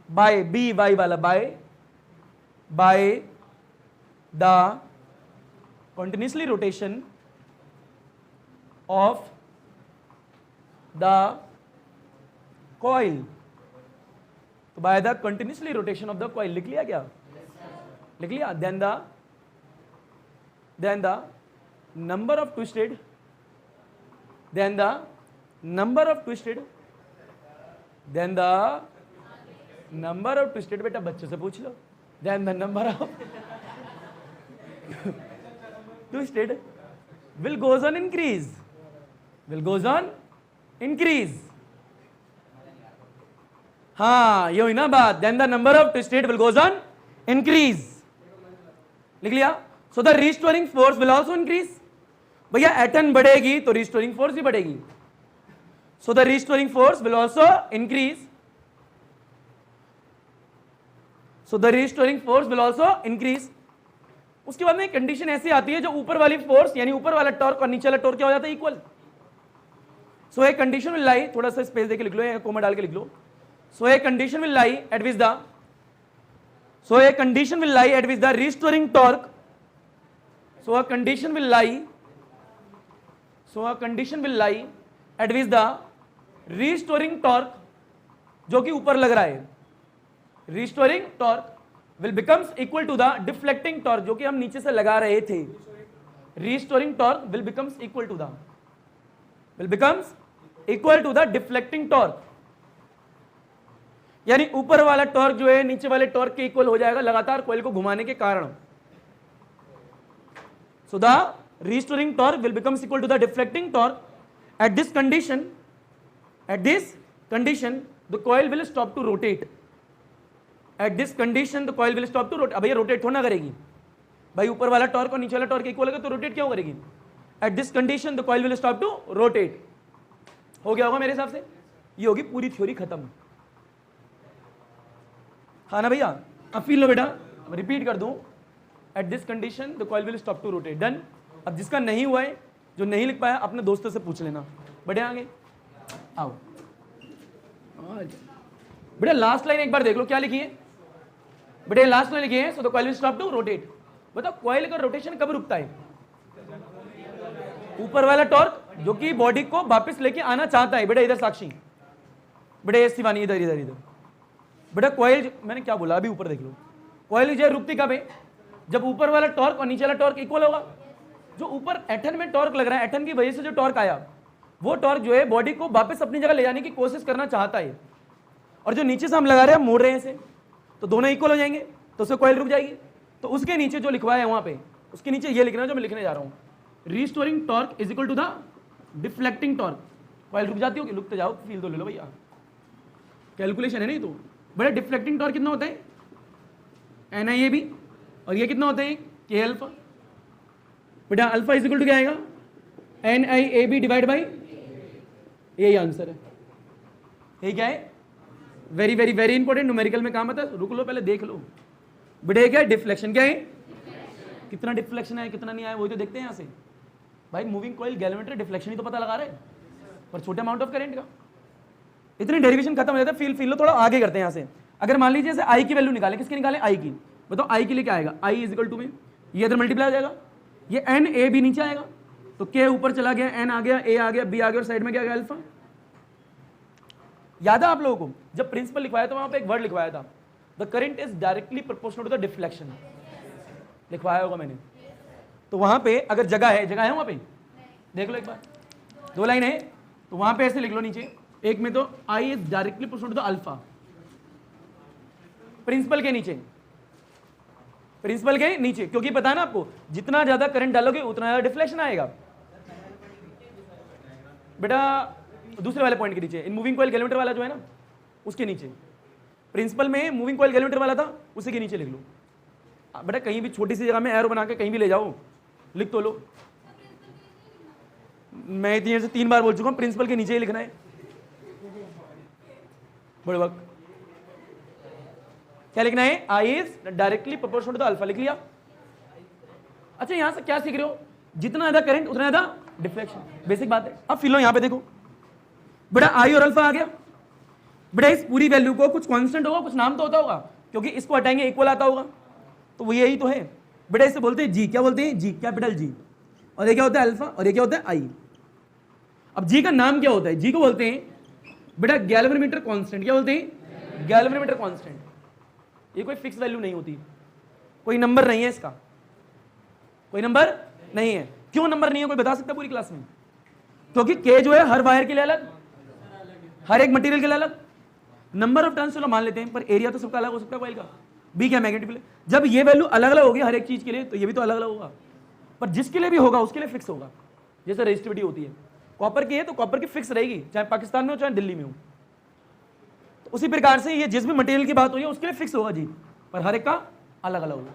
by B Y वाला, by by the continuously rotation of the coil. तो by the continuously rotation of the coil लिख लिया क्या? लिख लिया. then the number of twisted बेटा बच्चों से पूछ लो. then the number of twisted will goes on increase. हाँ ये हुई ना बात. then the number of twisted will goes on increase. लिख लिया. so the restoring force will also increase. भैया एटन बढ़ेगी तो restoring force भी बढ़ेगी. so the restoring force will also increase. उसके बाद में कंडीशन ऐसी आती है जो ऊपर वाली फोर्स यानी ऊपर वाला टॉर्क और नीचे वाला टॉर्क क्या हो जाता है? Equal. So a condition will लाई, थोड़ा सा स्पेस देके लिख लो या कोमा डाल के लिख लो. So a condition will lie at which the restoring torque. So a condition will lie at which the restoring torque जो कि ऊपर लग रहा है. Restoring torque will becomes equal to the deflecting torque जो कि हम नीचे से लगा रहे थे. restoring torque will becomes equal to the deflecting torque. यानी ऊपर वाला टॉर्क जो है नीचे वाले टॉर्क के इक्वल हो जाएगा लगातार कॉइल को घुमाने के कारण. so the restoring torque will becomes equal to the deflecting torque. at this condition the coil will stop to rotate. At this condition the coil will stop to rotate. अब ये रोटेट थोड़ा ना करेगी भाई. ऊपर वाला टॉर्क और नीचे वाला टॉर्क इक्वल है तो रोटेट क्यों करेगी? At this condition the coil will stop to rotate. हो गया होगा मेरे हिसाब से. ये होगी पूरी थ्योरी खत्म. हाँ ना भैया. अब फील लो बेटा, रिपीट कर दूं. At this condition the coil will stop to rotate. Done. अब जिसका नहीं हुआ है, जो नहीं लिख पाया, अपने दोस्तों से पूछ लेना. बढ़े आगे आओ बेटा. लास्ट लाइन एक बार देख लो क्या लिखी है बेटे. लास्ट लाइन लिखी है so the coil will stop to rotate. बताओ कॉइल का रोटेशन कब रुकता है? ऊपर वाला टॉर्क जो कि बॉडी को वापस लेके आना चाहता है. बेटा इधर साक्षी, बेटे शिवानी इधर. बेटा कॉइल मैंने क्या बोला अभी ऊपर देख लो. कॉइल जो रुकती कब है? जब ऊपर वाला टॉर्क और नीचे वाला टॉर्क इक्वल होगा. जो ऊपर एटन में टॉर्क लग रहा है, एटन की वजह से जो टॉर्क आया, वो टॉर्क जो है बॉडी को वापस अपनी जगह ले जाने की कोशिश करना चाहता है. और जो नीचे से हम लगा रहे हैं, मोड़ रहे हैं इसे, तो दोनों इक्वल हो जाएंगे तो उससे कॉइल रुक जाएगी. तो उसके नीचे जो लिखवाया है वहां पे, उसके नीचे ये लिखना है जो मैं लिखने जा रहा हूं. Restoring torque is equal to the deflecting torque. Coil रुक जाती होगी, रुकते जाओ, फील तो ले लो भैया. कैलकुलेशन है नहीं तो. बड़ा डिफ्लेक्टिंग टॉर्क कितना होता है? NiAb. और ये कितना होता है? K alpha. बेटा अल्फा इज इक्वल टू क्या आएगा? NiAb divide by. यही आंसर है. यही क्या है? Very very very important. Numerical में काम आता है. रुक लो पहले देख लो. बेटे क्या है? डिफ्लेक्शन. क्या है? कितना डिफ्लेक्शन है कितना नहीं आया वही तो देखते हैं यहाँ से. भाई मूविंग कॉइल गैल्वेनोमीटर डिफ्लेक्शन ही तो पता लगा रहे हैं पर छोटे अमाउंट ऑफ करंट का. इतनी डेरिवेशन खत्म हो जाता है. फील लो थोड़ा आगे करते हैं यहाँ से. अगर मान लीजिए जैसे आई की वैल्यू निकालें, किसकी निकालें? आई की. बताओ आई के लिए क्या आएगा? आई इज इक्वल टू में ये इधर मल्टीप्लाई हो जाएगा, ये NAB नीचे आएगा तो K ऊपर चला गया, N आ गया, A आ गया, B आ गया और साइड में क्या आ गया? अल्फा. याद है आप लोगों को जब प्रिंसिपल लिखवाया था वहां पे एक वर्ड लिखवाया था, the current is directly proportional to the deflection. लिखवाया होगा मैंने. तो वहां पे अगर जगह है वहां पे देख लो एक बार. 2 लाइन है तो वहां पे ऐसे लिख लो नीचे. एक में तो I is directly proportional to the alpha. Principle के नीचे क्योंकि पता है ना आपको जितना ज्यादा करंट डालोगे उतना ज्यादा डिफ्लेक्शन आएगा. बेटा दूसरे वाले पॉइंट के नीचे इन मूविंग कॉइल गैल्वेनोमीटर वाला जो है ना उसके नीचे. प्रिंसिपल में मूविंग कॉइल गैल्वेनोमीटर वाला था उसी के नीचे लिख लो. बेटा कहीं भी छोटी सी जगह में एरो बना के कहीं भी ले जाओ, लिख तो लो. मैं इतनी से 3 बार बोल चुका हूं प्रिंसिपल के नीचे ही लिखना है. बड़े वक्त क्या लिखना है? I is directly proportional to the alpha. लिख लिया. अच्छा यहां से क्या सीख रहे हो? जितना ज्यादा करंट उतना ज्यादा डिफ्लेक्शन. बेसिक बात है. अब फिलो यहां पे देखो बेटा आई और अल्फा आ गया. बेटा इस पूरी वैल्यू को कुछ कांस्टेंट होगा, कुछ नाम तो होता होगा क्योंकि इसको हटाएंगे इक्वल आता होगा. तो वो यही तो है बेटा, इसे बोलते हैं जी। क्या बोलते हैं? जी, कैपिटल जी। और ये क्या होता है? अल्फा। और ये क्या होता है? आई। अब जी का नाम क्या होता है? जी को बोलते हैं बेटा गैल्वेनोमीटर कांस्टेंट। क्या बोलते हैं? Galvanometer constant. ये कोई फिक्स वैल्यू नहीं होती, कोई नंबर नहीं है इसका, कोई नंबर नहीं है। क्यों नंबर नहीं है कोई बता सकता है पूरी क्लास में? क्योंकि के जो है हर वायर के लिए अलग, हर एक मटेरियल के लिए अलग। नंबर ऑफ टर्न्स चलो मान लेते हैं, पर एरिया तो सबका अलग हो सकता है कॉइल का। बी क्या? Magnetic field. जब ये वैल्यू अलग अलग होगी हर एक चीज के लिए, तो ये भी तो अलग अलग होगा, पर जिसके लिए भी होगा उसके लिए फिक्स होगा। जैसे रेजिस्टिविटी होती है, कॉपर की है तो कॉपर की फिक्स रहेगी, चाहे पाकिस्तान में हो चाहे दिल्ली में हो। तो उसी प्रकार से ये जिस भी मटेरियल की बात हो रही है उसके लिए फिक्स होगा जी, पर हर एक का अलग अलग होगा,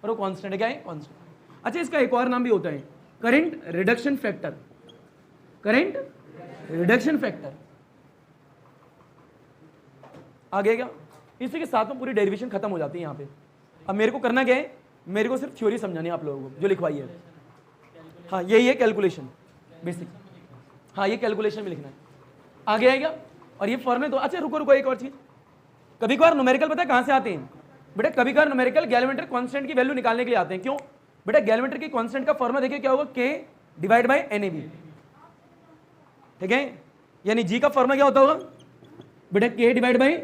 और वो कांस्टेंट है। क्या है? कांस्टेंट। अच्छा, इसका एक और नाम भी होता है current reduction factor. Current reduction factor आ गया क्या? इसी के साथ में पूरी डेरिवेशन खत्म हो जाती है यहाँ पे। अब मेरे को करना क्या है? मेरे को सिर्फ थ्योरी समझानी है आप लोगों को जो लिखवाई है। हाँ, यही है कैलकुलेशन बेसिक। हाँ, ये कैलकुलेशन में लिखना है। आगे आएगा। और ये फॉर्मूले तो अच्छा रुको रुको, एक और चीज, कभी कभार न्यूमेरिकल पता है कहां से आते हैं बेटा? कभी कभार न्यूमेरिकल गैल्वेनोमीटर कांस्टेंट की वैल्यू निकालने के लिए आते हैं। क्यों बेटा? गैल्वेनोमीटर की कांस्टेंट का फॉर्मूला देखिए क्या होगा? के डिवाइड बाय NAB। ठीक है, यानी जी का फॉर्मूला क्या होता होगा बेटा? के डिवाइड बाय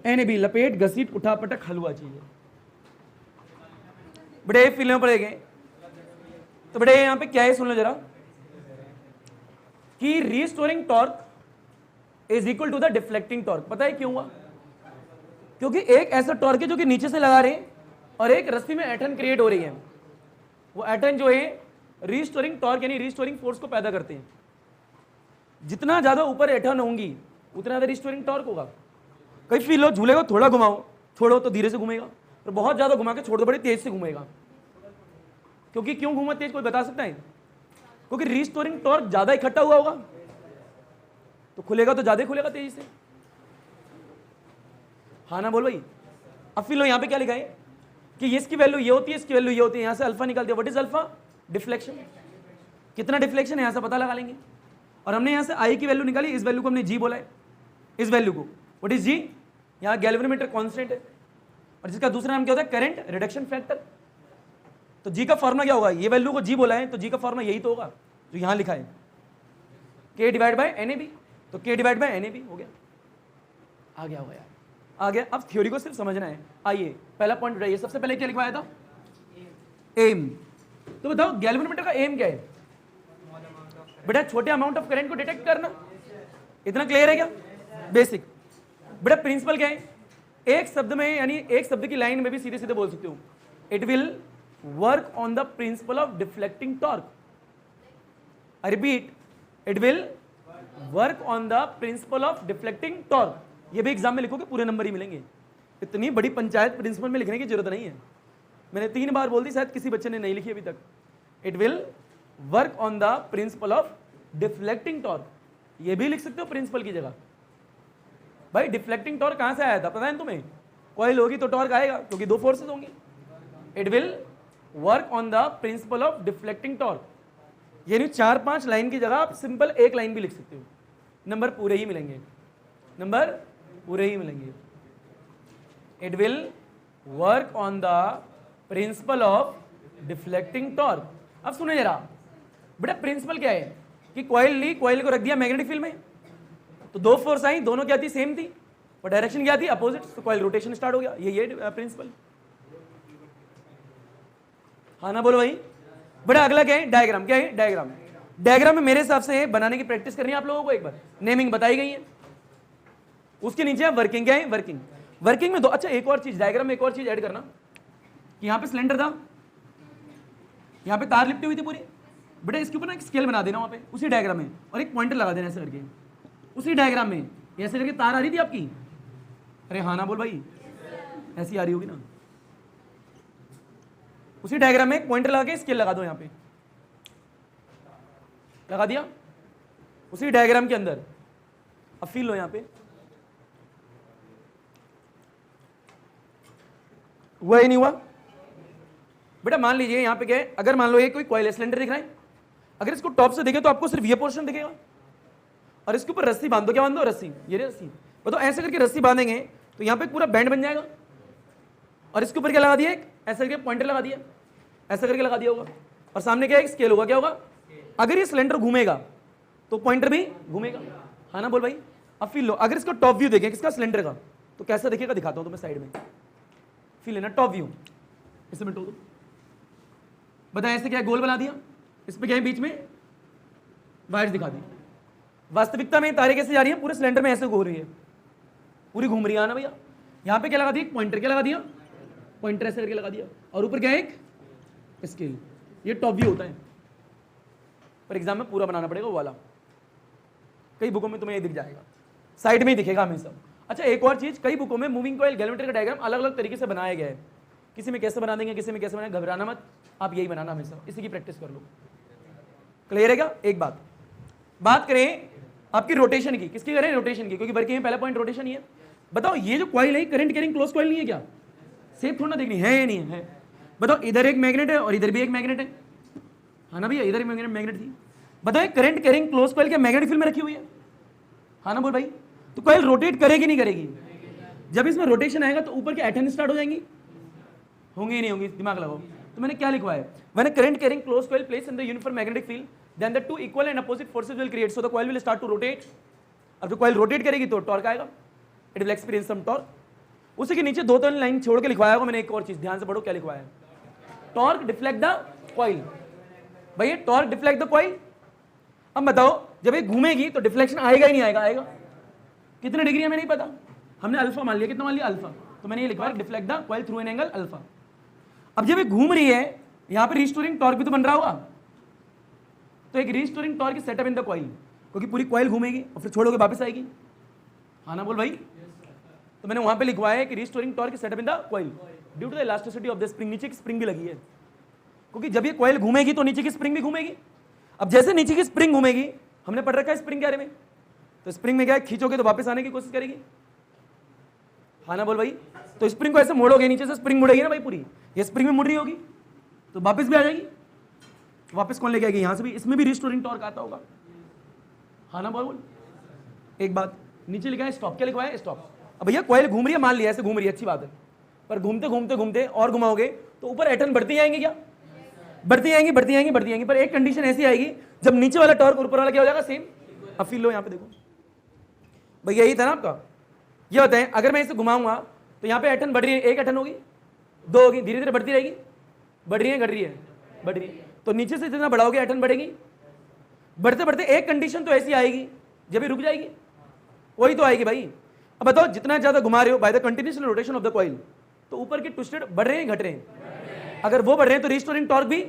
NAB। लपेट घसीट उठा पटक हलवा चाहिए बेटा, ये फिल्म पड़ेंगे। तो बेटा यहां पे क्या है सुन लो जरा, कि restoring torque is equal to the deflecting torque. पता है क्यों हुआ? क्योंकि एक ऐसा टॉर्क है जो कि नीचे से लगा रहे हैं और एक रस्सी में एटन क्रिएट हो रही है। वो एटन जो है रीस्टोरिंग टॉर्क यानी रीस्टोरिंग फोर्स को पैदा करते हैं। जितना ज्यादा ऊपर एटन होंगी उतना ज्यादा रीस्टोरिंग टॉर्क होगा। कई फील लो, झूले को थोड़ा घुमाओ, छोड़ो तो धीरे से घूमेगा, और बहुत ज्यादा घुमा के छोड़ दो बड़ी तेज से घूमेगा। क्योंकि क्यों घूमा तेज कोई बता सकता है? क्योंकि रीस्टोरिंग टॉर्क ज्यादा इकट्ठा हुआ होगा तो खुलेगा तो ज्यादा खुलेगा तेजी से। हाँ ना बोल भाई। अब फिर लो यहाँ पे क्या लिखा है कि इसकी वैल्यू ये होती है, इसकी वैल्यू ये होती है। यहां से अल्फा निकाल दिया। What is alpha? डिफ्लेक्शन। कितना डिफ्लेक्शन है यहां से पता लगा लेंगे। और हमने यहां से आई की वैल्यू निकाली, इस वैल्यू को हमने जी बोला है, इस वैल्यू को। व्हाट इज जी? यहाँ गैल्वेनोमीटर कांस्टेंट है, और जिसका दूसरा नाम क्या होता है? Current reduction factor. तो जी का फॉर्मूला क्या होगा? ये वैल्यू को जी बोला है तो जी का फॉर्मूला यही तो होगा जो यहां लिखा है, के डिवाइड बाय NAB। तो के डिवाइड बाय NAB हो गया। आ गया होगा यार, आ गया। अब थ्योरी को सिर्फ समझना है। आइए पहला पॉइंट उठाइए। सबसे पहले क्या लिखवाया था? एम। तो बताओ गैल्वेनोमीटर का एम क्या है बेटा? छोटे अमाउंट ऑफ करंट को डिटेक्ट करना। इतना क्लियर है क्या? बेसिक। बेटा प्रिंसिपल क्या है? एक शब्द में यानी एक शब्द की लाइन में भी सीधे सीधे बोल सकते हो, it will work on the principle of deflecting torque. I repeat, it will work on the principle of deflecting torque. ये भी एग्जाम में लिखोगे पूरे नंबर ही मिलेंगे। इतनी बड़ी पंचायत प्रिंसिपल में लिखने की जरूरत नहीं है। मैंने 3 बार बोल दी, शायद किसी बच्चे ने नहीं लिखी अभी तक। It will work on the principle of deflecting torque. ये भी लिख सकते हो प्रिंसिपल की जगह। भाई डिफ्लेक्टिंग टॉर्क कहां से आया था पता है तुम्हें? कॉइल होगी तो टॉर्क आएगा, क्योंकि 2 फोर्सेस होंगी। It will work on the principle of deflecting torque. यानी 4-5 लाइन की जगह आप सिंपल 1 लाइन भी लिख सकते हो, नंबर पूरे ही मिलेंगे, नंबर पूरे ही मिलेंगे। It will work on the principle of deflecting torque. अब सुने जरा बेटा, प्रिंसिपल क्या है कि कॉइल ली, कॉइल को रख दिया मैग्नेटिक फील्ड में, तो 2 फोर्स आई, दोनों क्या थी? सेम थी, और डायरेक्शन क्या थी? अपोजिट। तो कॉइल रोटेशन स्टार्ट हो गया। ये प्रिंसिपल। हाँ ना बोलो भाई। बेटा अगला क्या है? डायग्राम। क्या है? डायग्राम। डायग्राम में मेरे हिसाब से बनाने की प्रैक्टिस करनी है आप लोगों को। एक बार नेमिंग बताई गई है, उसके नीचे वर्किंग। क्या है? वर्किंग। वर्किंग में 2। अच्छा एक और चीज, डायग्राम में एक और चीज ऐड करना कि यहाँ पे सिलेंडर था, यहाँ पे तार लिपटी हुई थी पूरी। बेटा इसके ऊपर ना एक स्केल बना देना वहाँ पे उसी डायग्राम में, और एक पॉइंटर लगा देना ऐसे करके उसी डायग्राम में। ऐसे करके तार आ रही थी आपकी। अरे हाँ ना बोल भाई, ऐसी आ रही होगी ना। उसी डायग्राम में एक पॉइंटर लगा के स्केल लगा दो, यहाँ पे लगा दिया उसी डायग्राम के अंदर। अब फील लो यहाँ पे, हुआ ही नहीं हुआ? बेटा मान लीजिए यहाँ पे क्या है, अगर मान लो ये कोई कॉइल सिलेंडर दिख रहा है, अगर इसको टॉप से देखे तो आपको सिर्फ ये पोर्शन दिखेगा, और इसके ऊपर रस्सी बांध दो। क्या बांध दो? रस्सी। ये रस्सी। बताओ ऐसे करके रस्सी बांधेंगे तो यहाँ पे पूरा बैंड बन जाएगा। और इसके ऊपर क्या लगा दिया, एक ऐसा करके पॉइंटर लगा दिया, ऐसा करके लगा दिया होगा, और सामने क्या है, स्केल होगा। क्या होगा, अगर ये सिलेंडर घूमेगा तो पॉइंटर भी घूमेगा। हाँ ना बोल भाई। अब फील लो, अगर इसका टॉप व्यू देखें किसका, सिलेंडर का, तो कैसा दिखेगा दिखाता हूं तुम्हें साइड में। फील लेना, टॉप व्यू, इसे मिटो दो। बताया ऐसे क्या है, गोल बना दिया, इस पे क्या है, बीच में वायर्स दिखा दी। वास्तविकता में तारे कैसे जा रही है, पूरे सिलेंडर में ऐसे घूम रही है, पूरी घूम रही है ना भैया। यहाँ पे क्या लगा दिया, पॉइंटर, क्या लगा दिया, पॉइंटर ऐसे करके लगा दिया, और ऊपर क्या है, एक स्केल। ये टॉप व्यू होता है, पर एग्जाम में पूरा बनाना पड़ेगा वो वाला। कई बुकों में तुम्हें ये दिख जाएगा, साइड में ही दिखेगा हमेशा। अच्छा एक और चीज, कई बुकों में मूविंग कॉइल गैल्वेमीटर का डायग्राम अलग अलग तरीके से बनाया गया है, किसी में कैसे बना देंगे, किसी में कैसे बनाएंगे, घबराना मत, आप यही बनाना हमेशा, इसी की प्रैक्टिस कर लो। क्लियर है क्या। एक बात करें आपकी रोटेशन की, किसकी करें, रोटेशन की, क्योंकि वर्किंग में पहला पॉइंट रोटेशन ही है। बताओ ये जो कॉइल है करंट कैरिंग क्लोज कॉइल नहीं है क्या, सेफ थोड़ा देखनी है या नहीं है। बताओ इधर एक मैग्नेट है और इधर भी एक मैग्नेट है, हाँ ना भैया, इधर एक मैग्नेट थी। बताओ करंट कैरिंग क्लोज कॉइल क्या मैग्नेटिक फील्ड में रखी हुई है, हाँ ना बोल भाई। तो कॉइल रोटेट करेगी नहीं करेगी, जब इसमें रोटेशन आएगा तो ऊपर के एटम स्टार्ट हो जाएंगी, होंगी नहीं होंगी, दिमाग लगाओ। तो मैंने क्या लिखवाया है, when a current carrying close coil place in the uniform magnetic field then the two equal and opposite forces will create, so the coil will start to rotate. अब जो कॉइल रोटेट करेगी तो टॉर्क आएगा, it will experience some torque. उसी के नीचे दो तीन लाइन छोड़ के लिखवाया होगा मैंने एक और चीज, ध्यान से पढ़ो क्या लिखवाया है, टॉर्क डिफ्लेक्ट द कॉइल। भैया टॉर्क डिफ्लेक्ट द कॉइल। अब बताओ जब ये घूमेगी तो डिफ्लेक्शन आएगा ही नहीं आएगा, आएगा। कितने डिग्री है हमें नहीं पता, हमने अल्फा मान लिया, कितना मान लिया, अल्फा, तो मैंने ये लिखा है deflect the coil through an angle alpha. अब जब ये घूम रही है यहां पे रिस्टोरिंग टॉर्क भी तो बन रहा होगा, तो एक restoring torque is setup in the coil, क्योंकि पूरी कॉइल घूमेगी और फिर छोड़ोगे वापस आएगी, हाँ ना बोल भाई। तो मैंने वहां पे लिखवाया है कि restoring torque is setup in the coil due to the elasticity of the spring, नीचे की स्प्रिंग भी लगी है, क्योंकि जब ये कॉइल घूमेगी तो नीचे की स्प्रिंग भी घूमेगी। अब जैसे नीचे की स्प्रिंग घूमेगी, हमने पढ़ रखा है स्प्रिंग के बारे में, तो स्प्रिंग में क्या है, खींचोगे तो वापस आने की कोशिश करेगी, हाँ ना बोल भाई। तो स्प्रिंग को ऐसे मोड़ोगे, नीचे से स्प्रिंग मुड़ेगी ना भाई पूरी, ये स्प्रिंग में मुड़ रही होगी तो वापस भी आ जाएगी, वापस कौन लेके आएगी, यहां से भी, इसमें भी रिस्टोरिंग टॉर्क आता होगा, हाँ ना बोल। एक बात नीचे लिखा है स्टॉप, क्या लिखा है, स्टॉप। अब भैया कॉइल घूम रही है, मान लिया ऐसे घूम रही है, अच्छी बात है, पर घूमते घूमते घूमते और घुमाओगे तो ऊपर एटम बढ़ती आएंगे, क्या बढ़ती आएंगी, बढ़ती आएंगी, बढ़ती आएंगी, पर एक कंडीशन ऐसी आएगी जब नीचे वाला टॉर्क ऊपर वाला क्या हो जाएगा, सेम। अब फील लो यहाँ पे देखो भैया, यही था ना आपका, ये बताएं अगर मैं इसे घुमाऊंगा तो यहाँ पे एटन बढ़ रही है, एक एटन होगी, दो होगी, धीरे धीरे बढ़ती रहेगी, बढ़ रही है, घट रही है, बढ़ रही है, तो नीचे से जितना बढ़ाओगे एटन बढ़ेगी, बढ़ते बढ़ते एक कंडीशन तो ऐसी आएगी जब ये रुक जाएगी, वही तो आएगी भाई। अब बताओ जितना ज्यादा घुमा रहे हो by the continuous rotation of the coil, तो ऊपर के ट्विस्टेड बढ़ रहे हैं, घट रहे हैं, अगर वो बढ़ रहे हैं तो रिस्टोरिंग टॉर्क भी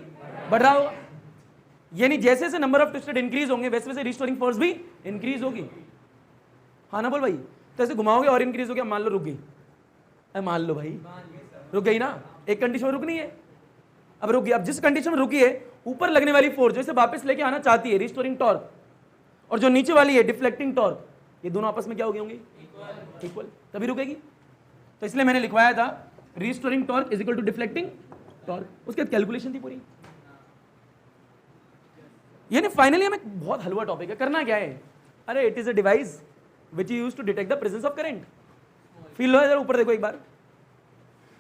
बढ़ रहा होगा, यानी जैसे जैसे नंबर ऑफ ट्विस्टेड इंक्रीज होंगे वैसे वैसे रिस्टोरिंग फोर्स भी इंक्रीज होगी, हाँ ना बोल भाई। तो ऐसे घुमाओगे और इंक्रीज हो गया, मान लो रुक गई, मान लो भाई रुक गई ना, एक कंडीशन में रुकनी है, अब रुक गई। अब जिस कंडीशन में रुकी है ऊपर लगने वाली फोर्स जो इसे वापस लेके आना चाहती है, रिस्टोरिंग टॉर्क, और जो नीचे वाली है डिफ्लेक्टिंग टॉर्क, ये दोनों आपस में क्या हो गए होंगे, इक्वल, तभी रुकेगी। तो इसलिए मैंने लिखवाया था restoring torque is equal to deflecting torque, उसके बाद कैलकुलेशन थी पूरी। यानी फाइनली हमें बहुत हलवा टॉपिक है, करना क्या है, अरे it is a device which you use to detect the presence of current. फील लो इधर ऊपर देखो एक बार,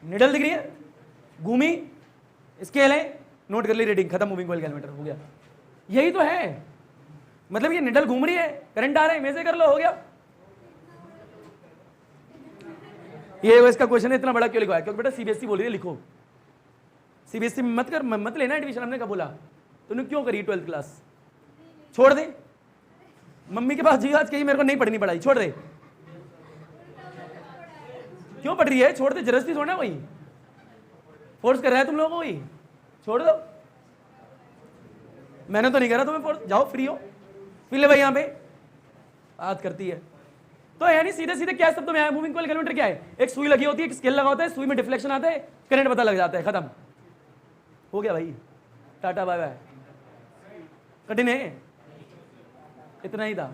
निडल दिख रही है, घूमी, स्केल है, नोट कर ली रीडिंग, खत्म, मूविंग कॉइल गैल्वेमीटर हो गया। यही तो है, मतलब ये निडल घूम रही है, करंट आ रहा है, मेजे कर लो, हो गया। ये इसका क्वेश्चन है, इतना बड़ा क्यों लिखवाया, क्योंकि बेटा सीबीएसई बोल रही है लिखो, सीबीएसई मत कर, मत लेना एडमिशन, हमने कहा बोला, तूने क्यों करी 12th क्लास, छोड़ दे, मम्मी के पास जी आज कहीं मेरे को नहीं पढ़नी पढ़ाई, छोड़ दे, क्यों पढ़ रही है, छोड़ दे, जबरदस्ती छोड़ना, वही फोर्स कर रहा है तुम लोगों को, वही छोड़ दो, मैंने तो नहीं करा तुम्हें फोर्स, जाओ फ्री हो, फिर ले भाई यहाँ पे बात करती है। तो यानी सीधे सीधे क्या शब्द में आया, मूविंग कॉइल गैल्वेमीटर क्या है, एक सुई लगी होती है, एक स्केल लगा होता है, सुई में डिफ्लेक्शन आता है, करंट पता लग जाता है, खत्म हो गया भाई, टाटा बाय बाय। कठिन है, इतना ही था।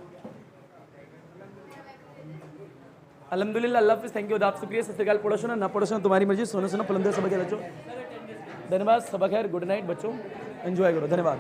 अल्हम्दुलिल्लाह, अल्लाह हाफिज़, थैंक यू, दाप शुक्रिया, सत श्री अकाल, पढ़ो सुना ना पढ़ो सुना तुम्हारी मर्जी, सोना सुना पलंदर सबक है बच्चों, धन्यवाद, सबक खैर, गुड नाइट बच्चों, एंजॉय करो, धन्यवाद।